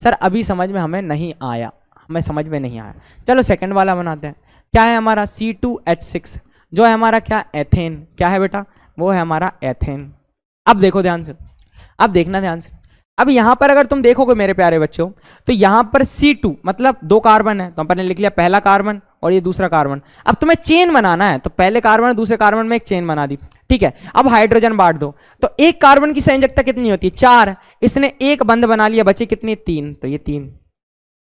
सर अभी समझ में हमें नहीं आया, हमें समझ में नहीं आया। चलो सेकंड वाला बनाते हैं। क्या है हमारा, C2H6 जो है हमारा क्या, एथेन। क्या है बेटा, वो है हमारा एथेन। अब देखो ध्यान से, अब देखना ध्यान से। अब यहां पर अगर तुम देखोगे मेरे प्यारे बच्चों, तो यहां पर C2 मतलब 2 कार्बन है, तो अपन ने लिख लिया पहला कार्बन और ये दूसरा कार्बन। अब तुम्हें चेन बनाना है, तो पहले कार्बन और दूसरे कार्बन में एक चेन बना दी, ठीक है। अब हाइड्रोजन बांट दो, तो एक कार्बन की संयोजकता कितनी होती है, 4। इसने एक बंद बना लिया, बचे कितने, 3, तो ये 3।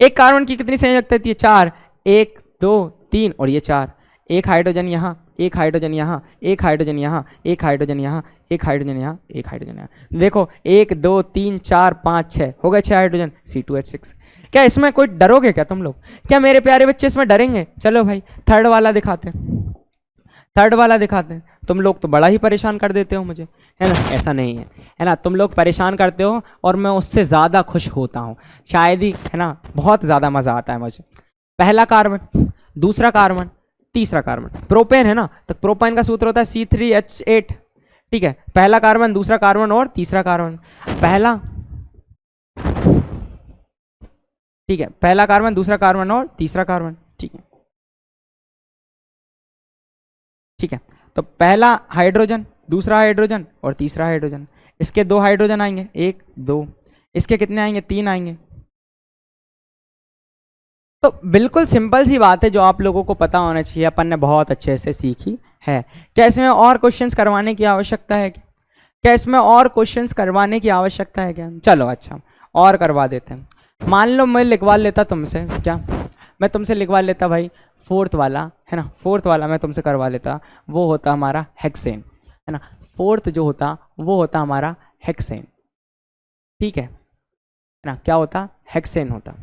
एक कार्बन की कितनी संयोजकता होती है, 4, 1 2 3 और ये 4। एक हाइड्रोजन यहाँ, एक हाइड्रोजन यहाँ, एक हाइड्रोजन यहाँ, एक हाइड्रोजन यहाँ, एक हाइड्रोजन यहाँ, एक हाइड्रोजन यहाँ। देखो 1 2 3 4 5 6 हो गए 6 हाइड्रोजन, C2H6। क्या इसमें कोई डरोगे क्या तुम लोग, क्या मेरे प्यारे बच्चे इसमें डरेंगे? चलो भाई थर्ड वाला दिखाते हैं, थर्ड वाला दिखाते हैं। तुम लोग तो बड़ा ही परेशान कर देते हो मुझे, है ना, ऐसा नहीं है ना, तुम लोग परेशान करते हो और मैं उससे ज़्यादा खुश होता हूँ शायद ही, है ना, बहुत ज़्यादा मज़ा आता है मुझे। पहला कार्बन, दूसरा कार्बन, तीसरा कार्बन, प्रोपेन है ना, तो प्रोपेन का सूत्र होता है C3H8, ठीक है। पहला कार्बन, दूसरा कार्बन और तीसरा कार्बन, पहला, ठीक है, पहला कार्बन, दूसरा कार्बन और तीसरा कार्बन, ठीक है, ठीक है। तो पहला हाइड्रोजन, दूसरा हाइड्रोजन और तीसरा हाइड्रोजन, इसके 2 हाइड्रोजन आएंगे, 1 2, इसके कितने आएंगे, 3 आएंगे। तो बिल्कुल सिंपल सी बात है जो आप लोगों को पता होना चाहिए, अपन ने बहुत अच्छे से सीखी है। क्या इसमें और क्वेश्चंस करवाने की आवश्यकता है क्या इसमें और क्वेश्चंस करवाने की आवश्यकता है क्या? चलो अच्छा और करवा देते हैं। मान लो मैं लिखवा लेता तुमसे, क्या मैं तुमसे लिखवा लेता भाई फोर्थ वाला, है ना, फोर्थ वाला मैं तुमसे करवा लेता, वो होता हमारा हेक्सेन, है ना। फोर्थ जो होता वो होता हमारा हेक्सेन, ठीक है ना, क्या होता, हेक्सेन होता।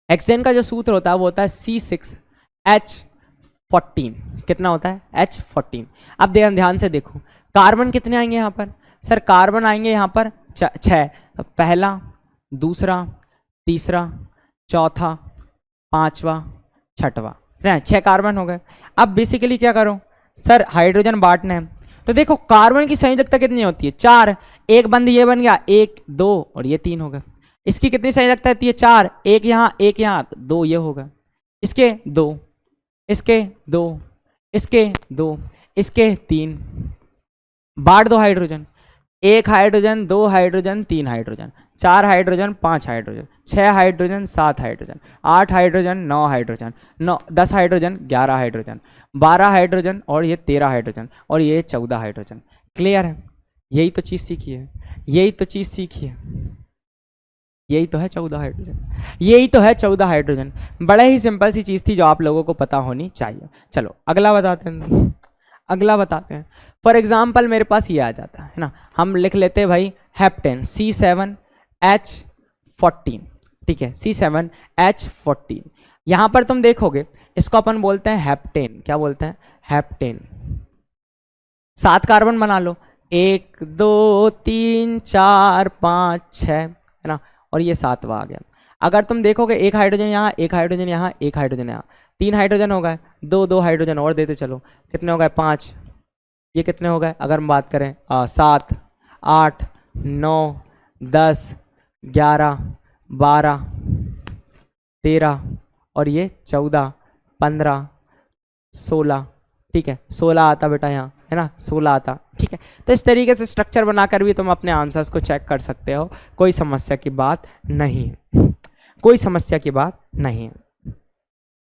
हेक्सेन का जो सूत्र होता है वो होता है C6H14। कितना होता है, H14। अब ध्यान से देखो कार्बन कितने आएंगे यहाँ पर, सर कार्बन आएंगे यहाँ पर 6। पहला, दूसरा, तीसरा, चौथा, पांचवा, छठवा, 6 कार्बन हो गए। अब बेसिकली क्या करो, सर हाइड्रोजन बांटने हैं, तो देखो कार्बन की संयोजकता कितनी होती है, 4। एक बंद ये बन गया, 1 2 और ये 3 हो गए। इसकी कितनी संयोजकता होती है, 4। एक यहाँ, एक यहाँ, 2 ये होगा। इसके 2, इसके 2, इसके 2, इसके 3, बांट दो hydrogen, 1 hydrogen, 2 hydrogen, 3 hydrogen, 4 hydrogen, 5 hydrogen, 6 hydrogen, 7 hydrogen, 8 hydrogen, 9 hydrogen, 10 hydrogen, 11 hydrogen, 12 hydrogen और ये 13 हाइड्रोजन और ये 14 हाइड्रोजन। क्लियर है? यही तो चीज़ सीखी है, यही तो चीज़ सीखी है, यही तो है 14 हाइड्रोजन, यही तो है 14 हाइड्रोजन। बड़ा ही सिंपल सी चीज़ थी जो आप लोगों को पता होनी चाहिए। चलो अगला बताते हैं, अगला बताते हैं। फॉर एग्जाम्पल मेरे पास ये आ जाता है ना, हम लिख लेते हैं भाई हेप्टेन, C7H14, ठीक है, C7H14। यहाँ पर तुम देखोगे इसको अपन बोलते हैं हेप्टेन। क्या बोलते हैं, हेप्टेन। 7 कार्बन बना लो, 1 2 3 4 5 6, है ना, और ये 7वां आ गया। अगर तुम देखोगे एक हाइड्रोजन यहाँ, एक हाइड्रोजन यहाँ, एक हाइड्रोजन यहाँ, 3 हाइड्रोजन हो गए, 2 2 हाइड्रोजन और देते चलो, कितने हो गए, 5। ये कितने हो गए, अगर हम बात करें 7 8 9 10 11 12 13 और ये 14 15 16, ठीक है, 16 आता बेटा यहाँ, है ना, 16 आता, ठीक है। तो इस तरीके से स्ट्रक्चर बनाकर भी तुम अपने आंसर्स को चेक कर सकते हो, कोई समस्या की बात नहीं है, कोई समस्या की बात नहीं है।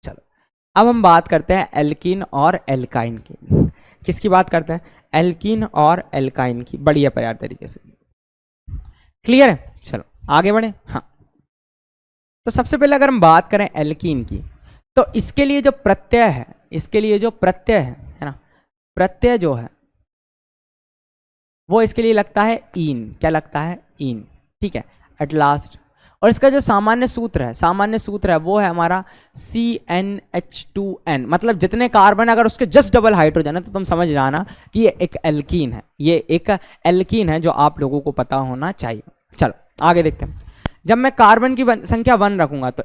चलो अब हम बात करते हैं एल्कीन और एल्काइन की। किसकी बात करते हैं, एल्कीन और एल्काइन की, बढ़िया प्यार तरीके से। क्लियर है? चलो आगे बढ़े। हाँ, तो सबसे पहले अगर हम बात करें एल्कीन की, तो इसके लिए जो प्रत्यय है, इसके लिए जो प्रत्यय है ना, प्रत्यय जो है वो इसके लिए लगता है ईन। क्या लगता है, ईन, ठीक है, एट लास्ट। और इसका जो सामान्य सूत्र है वो है हमारा CnH2n। मतलब जितने कार्बन अगर उसके जस्ट डबल हाइड्रोजन है तो तुम समझ जाना कि ये एक एल्कीन है, ये एक एल्कीन है, जो आप लोगों को पता होना चाहिए। चलो आगे देखते हैं। जब मैं कार्बन की संख्या 1 रखूंगा तो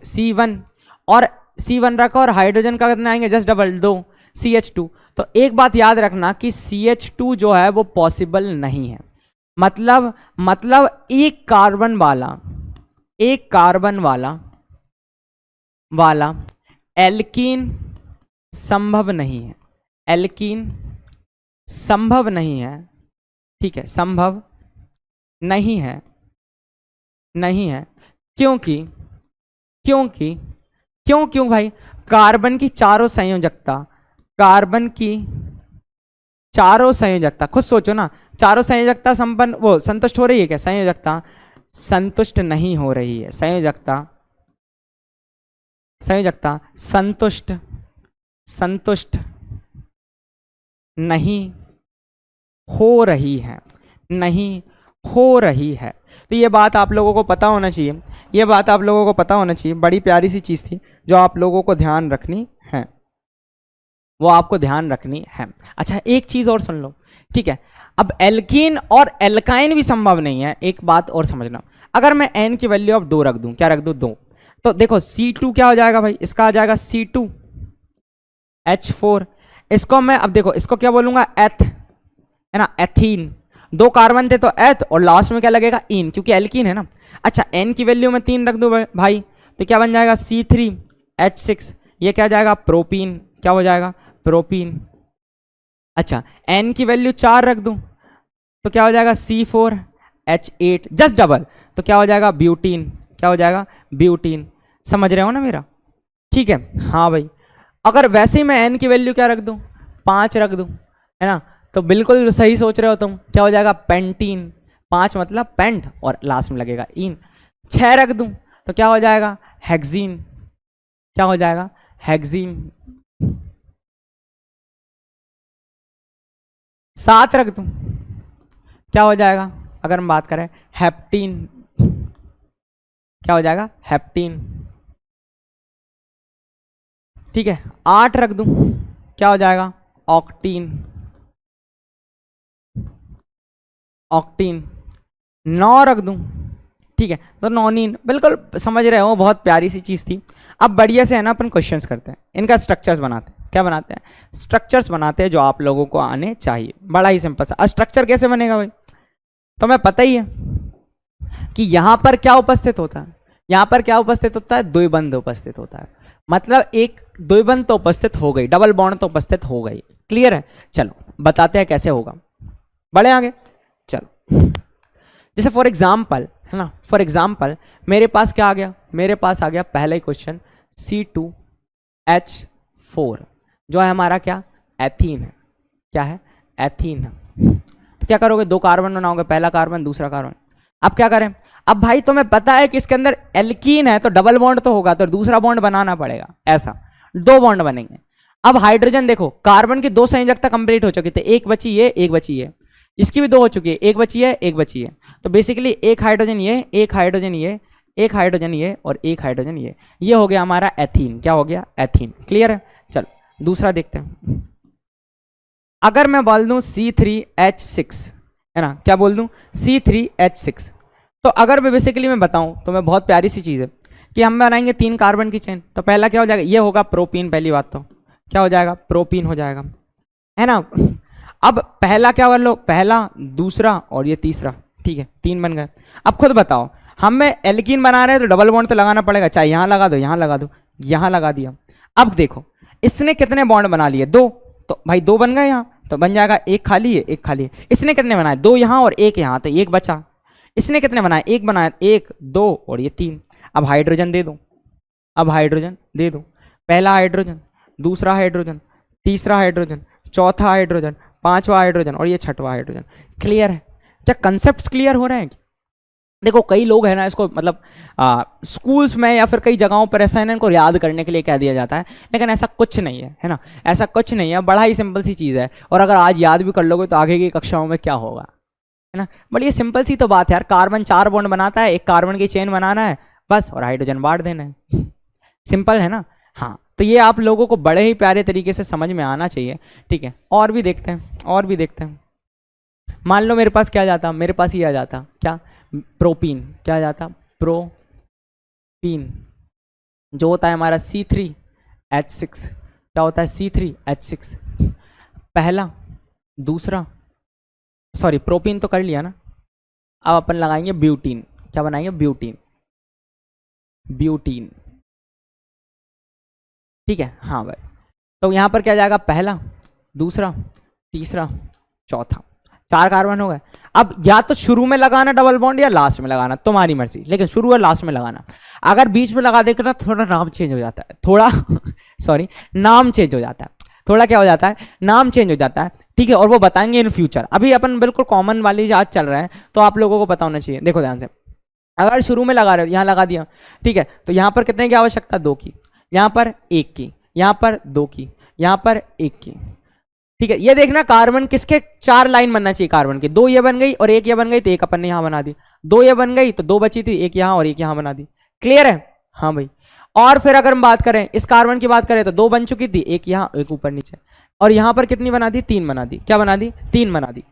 C1 रखा और हाइड्रोजन का कितना आएंगे, जस्ट डबल 2 CH2। तो एक बात याद रखना कि CH2 जो है वो पॉसिबल नहीं है। मतलब एक कार्बन वाला एल्कीन संभव नहीं है, एल्कीन संभव नहीं है, ठीक है, संभव नहीं है, क्योंकि क्यों भाई, कार्बन की चारों संयोजकता खुद सोचो ना, चारों संयोजकता संपन्न वो संतुष्ट हो रही है क्या? संयोजकता संतुष्ट नहीं हो रही है, संयोजकता संतुष्ट नहीं हो रही है। तो ये बात आप लोगों को पता होना चाहिए, बड़ी प्यारी सी चीज़ थी जो आप लोगों को ध्यान रखनी है, वो आपको ध्यान रखनी है। अच्छा एक चीज़ और सुन लो, ठीक है। अब एल्कीन और एल्काइन भी संभव नहीं है। एक बात और समझना, अगर मैं n की वैल्यू अब 2 रख दूं, क्या रख दूं, 2, तो देखो C2 क्या हो जाएगा भाई, इसका आ जाएगा C2H4। इसको मैं अब देखो, इसको क्या बोलूंगा, एथ, है ना, एथीन। 2 कार्बन थे तो एथ, और लास्ट में क्या लगेगा, इन, क्योंकि एल्कीन है ना। अच्छा n की वैल्यू में 3 रख दूं भाई, तो क्या बन जाएगा, C3H6। ये क्या जाएगा, प्रोपीन, क्या हो जाएगा, प्रोपीन। अच्छा n की वैल्यू 4 रख दूं तो क्या हो जाएगा, C4H8 जस्ट डबल, तो क्या हो जाएगा, ब्यूटीन, क्या हो जाएगा, ब्यूटीन। समझ रहे हो ना मेरा, ठीक है। हाँ भाई, अगर वैसे ही मैं n की वैल्यू क्या रख दूं, 5 रख दूं, है ना, तो बिल्कुल सही सोच रहे हो तुम, क्या हो जाएगा, पेंटीन। 5 मतलब पेंट, और लास्ट में लगेगा इन। 6 रख दूं तो क्या हो जाएगा, हेक्सीन, क्या हो जाएगा, हेक्सीन। 7 रख दूं क्या हो जाएगा, अगर हम बात करें हेप्टीन, क्या हो जाएगा, हेप्टीन, ठीक है। 8 रख दूं क्या हो जाएगा, ऑक्टीन, 9 रख दूं, ठीक है, तो नॉनिन। बिल्कुल समझ रहे हो, बहुत प्यारी सी चीज़ थी। अब बढ़िया से है ना अपन क्वेश्चंस करते हैं, इनका स्ट्रक्चर्स बनाते हैं। क्या बनाते हैं, स्ट्रक्चर्स बनाते हैं जो आप लोगों को आने चाहिए। बड़ा ही सिंपल सा स्ट्रक्चर कैसे बनेगा भाई, तो हमें पता ही है कि यहां पर क्या उपस्थित होता है, द्विबंध उपस्थित होता है। मतलब एक द्विबंध तो उपस्थित हो गई, डबल बॉन्ड तो उपस्थित हो गई। क्लियर है, चलो बताते हैं कैसे होगा, बढ़े आगे। चलो जैसे फॉर एग्जाम्पल, है ना, फॉर एग्जाम्पल मेरे पास क्या आ गया, मेरे पास आ गया पहला ही क्वेश्चन, C2H4 जो है हमारा क्या, एथीन है, क्या है, एथीन है। तो क्या करोगे, 2 कार्बन बनाओगे, पहला कार्बन दूसरा कार्बन। अब क्या करें, अब भाई तुम्हें पता है कि इसके अंदर एल्कीन है तो डबल बॉन्ड तो होगा, तो दूसरा बॉन्ड बनाना पड़ेगा, ऐसा 2 बॉन्ड बनेंगे। अब हाइड्रोजन देखो, कार्बन की 2 संयोजकता कंप्लीट हो चुकी थी, एक बची है, एक बची है, इसकी भी 2 हो चुकी है, एक बची है, एक बची है। तो बेसिकली एक हाइड्रोजन ये, एक हाइड्रोजन ये, एक हाइड्रोजन ये, और एक हाइड्रोजन ये हो गया हमारा एथीन। क्या हो गया, एथीन। क्लियर है, चलो दूसरा देखते हैं। अगर मैं बोल दूं C3H6, है ना, क्या बोल दूं, C3H6, तो अगर मैं बेसिकली मैं बताऊं तो मैं बहुत प्यारी सी चीज़ है कि हम बनाएंगे 3 कार्बन की चेन। तो पहला क्या हो जाएगा, ये होगा प्रोपीन, पहली बात तो क्या हो जाएगा, प्रोपीन हो जाएगा, है ना। अब पहला क्या कर लो, पहला, दूसरा और ये तीसरा, ठीक है, 3 बन गए। अब खुद बताओ, हमें एल्कीन बना रहे हैं तो डबल बॉन्ड तो लगाना पड़ेगा, चाहे यहां लगा दो, यहां लगा दो, यहां लगा दिया। अब देखो इसने कितने बॉन्ड बना लिए, 2, तो भाई 2 बन गए यहाँ, तो बन जाएगा एक खाली है, एक खाली है। इसने कितने बनाए, 2 यहाँ और 1 यहाँ, तो 1 बचा। इसने कितने बनाए, 1 बनाया, 1 2 और ये 3। अब हाइड्रोजन दे दो, अब हाइड्रोजन दे दो, पहला हाइड्रोजन, दूसरा हाइड्रोजन, तीसरा हाइड्रोजन, चौथा हाइड्रोजन, 5वां हाइड्रोजन और ये 6वां हाइड्रोजन। क्लियर है, क्या कंसेप्ट क्लियर हो रहे हैं। देखो कई लोग है ना, इसको मतलब स्कूल्स में या फिर कई जगहों पर ऐसा है ना, इनको याद करने के लिए कह दिया जाता है, लेकिन ऐसा कुछ नहीं है ना, ऐसा कुछ नहीं है, बड़ा ही सिंपल सी चीज़ है। और अगर आज याद भी कर लोगे तो आगे की कक्षाओं में क्या होगा, है ना। बड़ी सिंपल सी तो बात है यार, कार्बन 4 बॉन्ड बनाता है, एक कार्बन की चेन बनाना है, बस, और हाइड्रोजन बांट देना है। सिंपल है ना। हाँ, तो ये आप लोगों को बड़े ही प्यारे तरीके से समझ में आना चाहिए, ठीक है। और भी देखते हैं, और भी देखते हैं। मान लो मेरे पास क्या जाता, मेरे पास ही आ जाता क्या, प्रोपीन। क्या आ जाता, प्रोपीन, जो होता है हमारा C3H6। क्या होता है, C3H6 पहला। दूसरा, सॉरी प्रोपीन तो कर लिया ना, अब अपन लगाएंगे ब्यूटीन। क्या बनाएंगे, ब्यूटीन, ब्यूटीन, ठीक है। हाँ भाई, तो यहां पर क्या जाएगा, पहला, दूसरा, तीसरा, चौथा, 4 कार्बन हो गए। अब या तो शुरू में लगाना डबल बॉन्ड या लास्ट में लगाना, तुम्हारी मर्जी, लेकिन शुरू और लास्ट में लगाना। अगर बीच में लगा देकर ना थोड़ा नाम चेंज हो जाता है, थोड़ा सॉरी नाम चेंज हो जाता है, थोड़ा क्या हो जाता है, नाम चेंज हो जाता है, ठीक है। और वो बताएंगे इन फ्यूचर, अभी अपन बिल्कुल कॉमन वाली आज चल रहा है, तो आप लोगों को पता होना चाहिए। देखो ध्यान से, अगर शुरू में लगा रहे हो, यहाँ लगा दिया, ठीक है, तो यहाँ पर कितने की आवश्यकता, 2 की, यहाँ पर 1 की, यहाँ पर 2 की, यहाँ पर 1 की, ठीक है। ये देखना कार्बन किसके 4 लाइन बनना चाहिए कार्बन की, 2 ये बन गई और 1 ये बन गई, तो 1 अपन ने यहाँ बना दी, 2 ये बन गई तो 2 बची थी, 1 यहाँ और 1 यहाँ बना दी। क्लियर है, हाँ भाई। और फिर अगर हम बात करें इस कार्बन की बात करें तो 2 बन चुकी थी, 1 यहाँ 1 ऊपर नीचे, और यहाँ पर कितनी बना दी, 3 बना दी। क्या बना दी, 3 बना दी।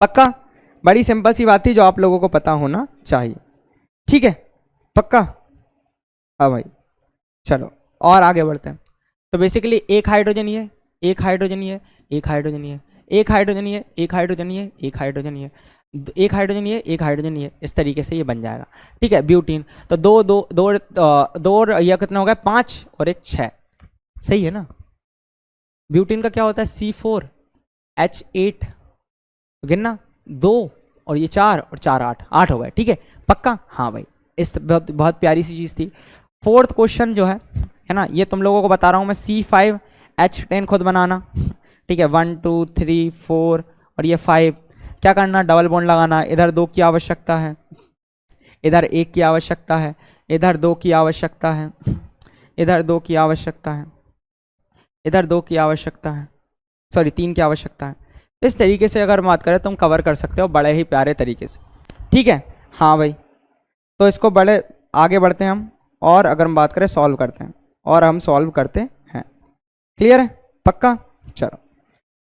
पक्का, बड़ी सिंपल सी बात थी जो आप लोगों को पता होना चाहिए, ठीक है, पक्का। हाँ भाई, चलो और आगे बढ़ते हैं। तो बेसिकली एक हाइड्रोजन ये, एक हाइड्रोजन ये, एक हाइड्रोजन ये, एक हाइड्रोजन ये, एक हाइड्रोजन ये, एक हाइड्रोजन ये, एक हाइड्रोजन ये, एक हाइड्रोजन ये, इस तरीके से ये बन जाएगा, ठीक है, ब्यूटीन। तो दो दो दो दो और यह कितना हो गया, 5 और 1 6, सही है ना। ब्यूटीन का क्या होता है, C4H8, गिनना 2 और ये 4 और 4 8, 8 हो गए, ठीक है, पक्का। हाँ भाई, इस बहुत बहुत प्यारी सी चीज़ थी। 4th क्वेश्चन जो है ना, ये तुम लोगों को बता रहा हूँ मैं, C5H10 खुद बनाना, ठीक है, 1 2 3 4 और ये 5, क्या करना, डबल बॉन्ड लगाना। इधर 2 की आवश्यकता है, इधर 1 की आवश्यकता है, इधर 2 की आवश्यकता है, इधर 2 की आवश्यकता है, इधर 2 की आवश्यकता है, सॉरी 3 की आवश्यकता है। इस तरीके से अगर बात करें तो हम कवर कर सकते हो बड़े ही प्यारे तरीके से, ठीक है। हाँ भाई, तो इसको बड़े आगे बढ़ते हैं हम, और अगर हम बात करें सॉल्व करते हैं, और हम सॉल्व करते हैं। क्लियर है, पक्का। चलो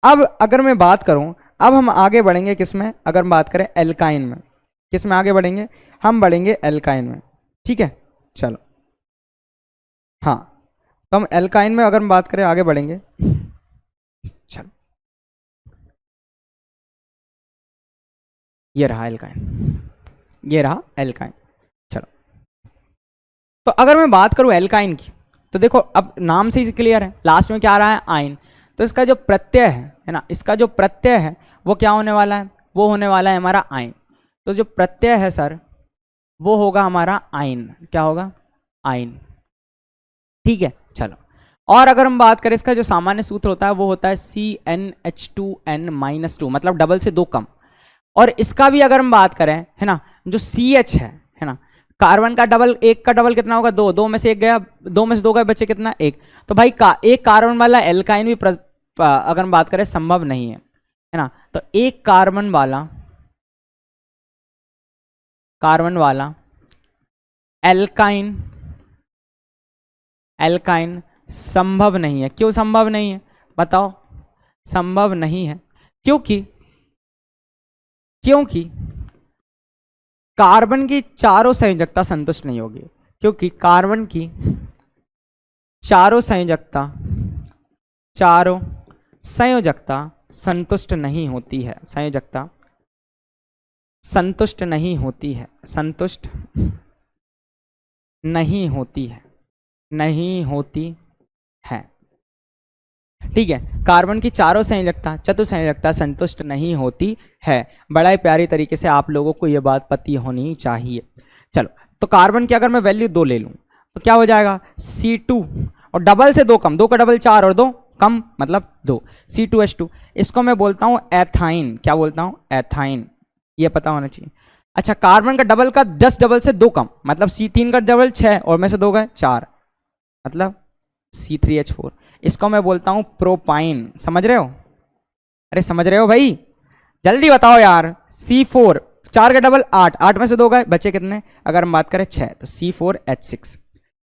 अब अगर मैं बात करूं, अब हम आगे बढ़ेंगे किस में, अगर हम बात करें एल्काइन में, किस में आगे बढ़ेंगे, हम बढ़ेंगे एल्काइन में, ठीक है। चलो हाँ, तो हम एल्काइन में अगर हम बात करें आगे बढ़ेंगे। चलो ये रहा एल्काइन, ये रहा एल्काइन। चलो तो अगर मैं बात करूं एल्काइन की, तो देखो अब नाम से ही क्लियर है, लास्ट में क्या आ रहा है, आयन। तो इसका जो प्रत्यय है ना, इसका जो प्रत्यय है वो क्या होने वाला है, वो होने वाला है हमारा आयन। तो जो प्रत्यय है सर वो होगा हमारा आयन, क्या होगा, आयन, ठीक है। चलो और अगर हम बात करें इसका जो सामान्य सूत्र होता है वो होता है CnH2n-2, मतलब डबल से 2 कम। और इसका भी अगर हम बात करें है ना, जो CH है ना, कार्बन का डबल, 1 का डबल कितना होगा, 2, 2 में से 1 गया, 2 में से 2 गए, बचे कितना, 1। तो भाई एक कार्बन वाला एल्काइन भी अगर हम बात करें संभव नहीं है ना। तो एक कार्बन वाला एल्काइन संभव नहीं है। क्यों संभव नहीं है, बताओ। संभव नहीं है क्योंकि कार्बन की चारों संयोजकता संतुष्ट नहीं होगी, क्योंकि कार्बन की चारों संयोजकता संतुष्ट नहीं होती है, संयोजकता संतुष्ट नहीं होती है, संतुष्ट नहीं होती है, नहीं होती है, ठीक है। कार्बन की चारों संयोजकता, चतुसंयोजकता संतुष्ट नहीं होती है। बड़ा ही प्यारी तरीके से आप लोगों को यह बात पता होनी चाहिए। चलो तो कार्बन की अगर मैं वैल्यू 2 ले लूं तो क्या हो जाएगा, C2 और डबल से 2 कम, 2 का डबल 4 और 2 कम मतलब 2, C2H2। इसको मैं बोलता हूं एथाइन, क्या बोलता हूं, एथाइन, ये पता होना चाहिए। अच्छा, कार्बन का डबल का 10 डबल से 2 कम, मतलब C3 का डबल 6 और में से 2 गए 4, मतलब C3H4। इसको मैं बोलता हूं प्रोपाइन। समझ रहे हो, अरे समझ रहे हो भाई, जल्दी बताओ यार। C4 4 का डबल 8, 8 में से 2 गए, बचे कितने? अगर हम बात करें 6, तो C4H6।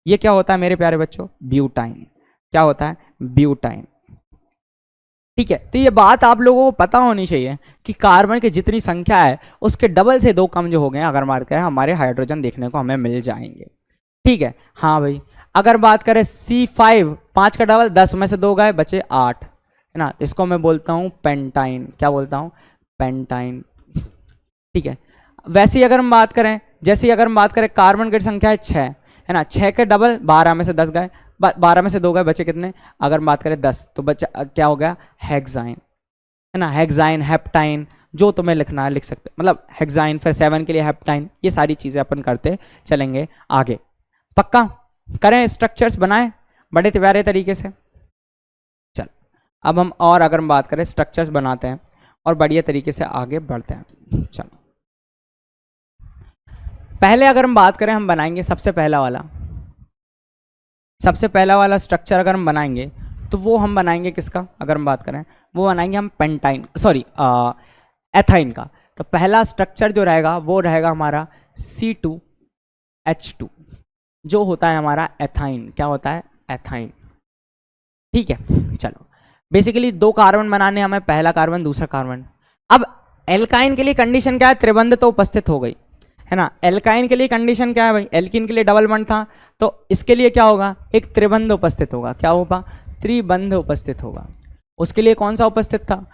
ये क्या होता है मेरे प्यारे बच्चों? ब्यूटाइन। क्या होता है? ब्यूटाइन। ठीक है, तो ये बात आप लोगों को पता होनी चाहिए कि कार्बन की जितनी संख्या है उसके डबल से 2 कम जो हो गए अगर बात करें हमारे हाइड्रोजन देखने को हमें मिल जाएंगे। ठीक है, हाँ भाई। अगर बात करें C5, 5 का डबल 10 में से 2 गए, बचे 8, है ना। इसको मैं बोलता हूँ पेंटाइन। क्या बोलता हूँ? पेंटाइन। ठीक है, वैसे ही अगर हम बात करें, जैसे ही अगर हम बात करें कार्बन की संख्या है 6, है ना। 6 के डबल 12 में से 10 गए, 12 में से 2 गए, बचे कितने? अगर हम बात करें 10, तो बचा क्या हो गया? हेक्साइन, है ना। हेक्साइन, हेप्टाइन, जो तुम्हें लिखना है लिख सकते, मतलब हेक्साइन, फिर 7 के लिए हेप्टाइन। ये सारी चीज़ें अपन करते चलेंगे आगे। पक्का करें, स्ट्रक्चर्स बनाएं बड़े प्यारे तरीके से। चल अब हम और अगर हम बात करें स्ट्रक्चर्स बनाते हैं और बढ़िया तरीके से आगे बढ़ते हैं। चलो पहले अगर हम बात करें, हम बनाएंगे सबसे पहला वाला स्ट्रक्चर अगर हम बनाएंगे तो वो हम बनाएंगे किसका? अगर हम बात करें वो बनाएंगे हम पेंटाइन, सॉरी एथाइन का। तो पहला स्ट्रक्चर जो रहेगा वो रहेगा हमारा C2H2, जो होता है हमारा एथाइन। क्या होता है? एथाइन। ठीक है, चलो बेसिकली 2 कार्बन बनाने हमें, पहला कार्बन दूसरा कार्बन। अब एल्काइन के लिए कंडीशन क्या है? त्रिबंध तो उपस्थित हो गई, है ना। एल्काइन के लिए कंडीशन क्या है भाई? एल्किन के लिए डबल बॉन्ड था, तो इसके लिए क्या होगा? एक त्रिबंध उपस्थित होगा। क्या होगा? त्रिबंध उपस्थित होगा। उसके लिए कौन सा उपस्थित था?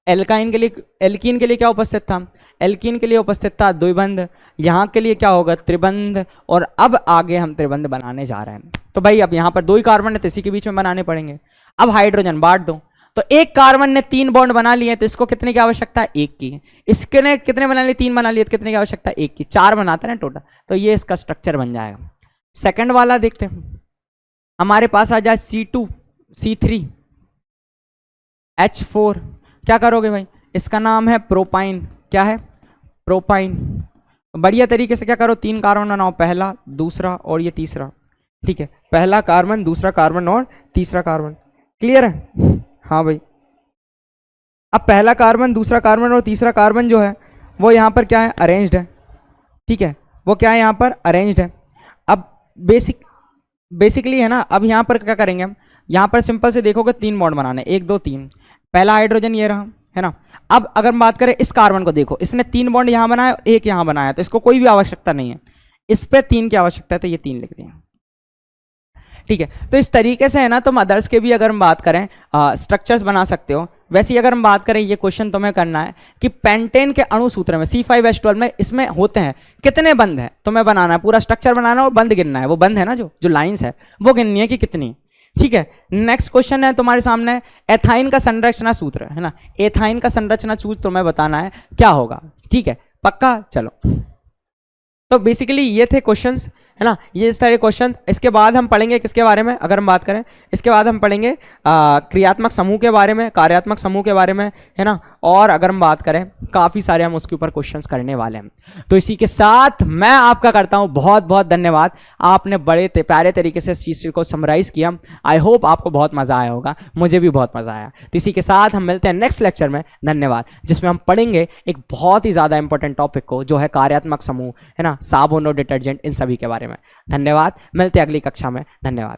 एल्काइन के लिए, एल्कीन के लिए क्या उपस्थित था? एल्कीन के लिए उपस्थित था द्विबंध। यहाँ के लिए क्या होगा? त्रिबंध। और अब आगे हम त्रिबंध बनाने जा रहे हैं। तो भाई अब यहाँ पर 2 ही कार्बन है तो इसी के बीच में बनाने पड़ेंगे। अब हाइड्रोजन बांट दो, तो एक कार्बन ने 3 बॉन्ड बना लिए, तो इसको कितने की आवश्यकता है? 1 की। इसके ने कितने बना लिए? 3 बना लिए, तो कितने की आवश्यकता है? 1 की। 4 बनाते हैं ना टोटल, तो ये इसका स्ट्रक्चर बन जाएगा। सेकंड वाला देखते हैं, हमारे पास आ जाए C2C3H4। क्या करोगे भाई? इसका नाम है प्रोपाइन। क्या है? प्रोपाइन। बढ़िया तरीके से क्या करो, 3 कार्बन बनाओ, पहला, दूसरा और ये तीसरा। ठीक है, पहला कार्बन, दूसरा कार्बन और तीसरा कार्बन। क्लियर है? हाँ भाई। अब पहला कार्बन, दूसरा कार्बन और तीसरा कार्बन जो है वो यहाँ पर क्या है? अरेंज्ड है। ठीक है, वो क्या है? यहाँ पर अरेंज्ड है। अब बेसिकली है ना, अब यहाँ पर क्या करेंगे हम? यहाँ पर सिंपल से देखोगे 3 बॉन्ड बनाने, 1 2 3। पहला हाइड्रोजन ये रहा, है ना। अब अगर हम बात करें इस कार्बन को, देखो इसने 3 बॉन्ड यहाँ बनाया, 1 यहाँ बनाया, तो इसको कोई भी आवश्यकता नहीं है। इस पे 3 की आवश्यकता है, तो ये 3 लिख दिया। ठीक है, तो इस तरीके से है ना तुम अदर्स के भी अगर हम बात करें स्ट्रक्चर्स बना सकते हो। वैसे ही अगर हम बात करें, ये क्वेश्चन तुम्हें करना है कि पेंटेन के अणु सूत्र में C5H12 में इसमें होते हैं कितने बंध है, तुम्हें बनाना है, पूरा स्ट्रक्चर बनाना है और बंध गिनना है। वो बंध है ना, जो लाइंस है वो गिननी है कि कितनी। ठीक है, नेक्स्ट क्वेश्चन है तुम्हारे सामने, एथाइन का संरचना सूत्र, है ना। एथाइन का संरचना सूत्र तुम्हें बताना है क्या होगा। ठीक है, पक्का। चलो तो बेसिकली ये थे क्वेश्चंस, है ना, ये इस तरह क्वेश्चन। इसके बाद हम पढ़ेंगे किसके बारे में? अगर हम बात करें इसके बाद हम पढ़ेंगे क्रियात्मक समूह के बारे में, कार्यात्मक समूह के बारे में, है ना। और अगर हम बात करें काफ़ी सारे हम उसके ऊपर क्वेश्चंस करने वाले हैं। तो इसी के साथ मैं आपका करता हूं बहुत बहुत धन्यवाद। आपने बड़े प्यारे तरीके से इस चीज़ को समराइज़ किया। आई होप आपको बहुत मज़ा आया होगा, मुझे भी बहुत मज़ा आया। तो इसी के साथ हम मिलते हैं नेक्स्ट लेक्चर में, धन्यवाद, जिसमें हम पढ़ेंगे एक बहुत ही ज़्यादा इंपॉर्टेंट टॉपिक को, जो है कार्यात्मक समूह, है ना, साबुन और डिटर्जेंट, इन सभी के बारे में। धन्यवाद, मिलते हैं अगली कक्षा में। धन्यवाद।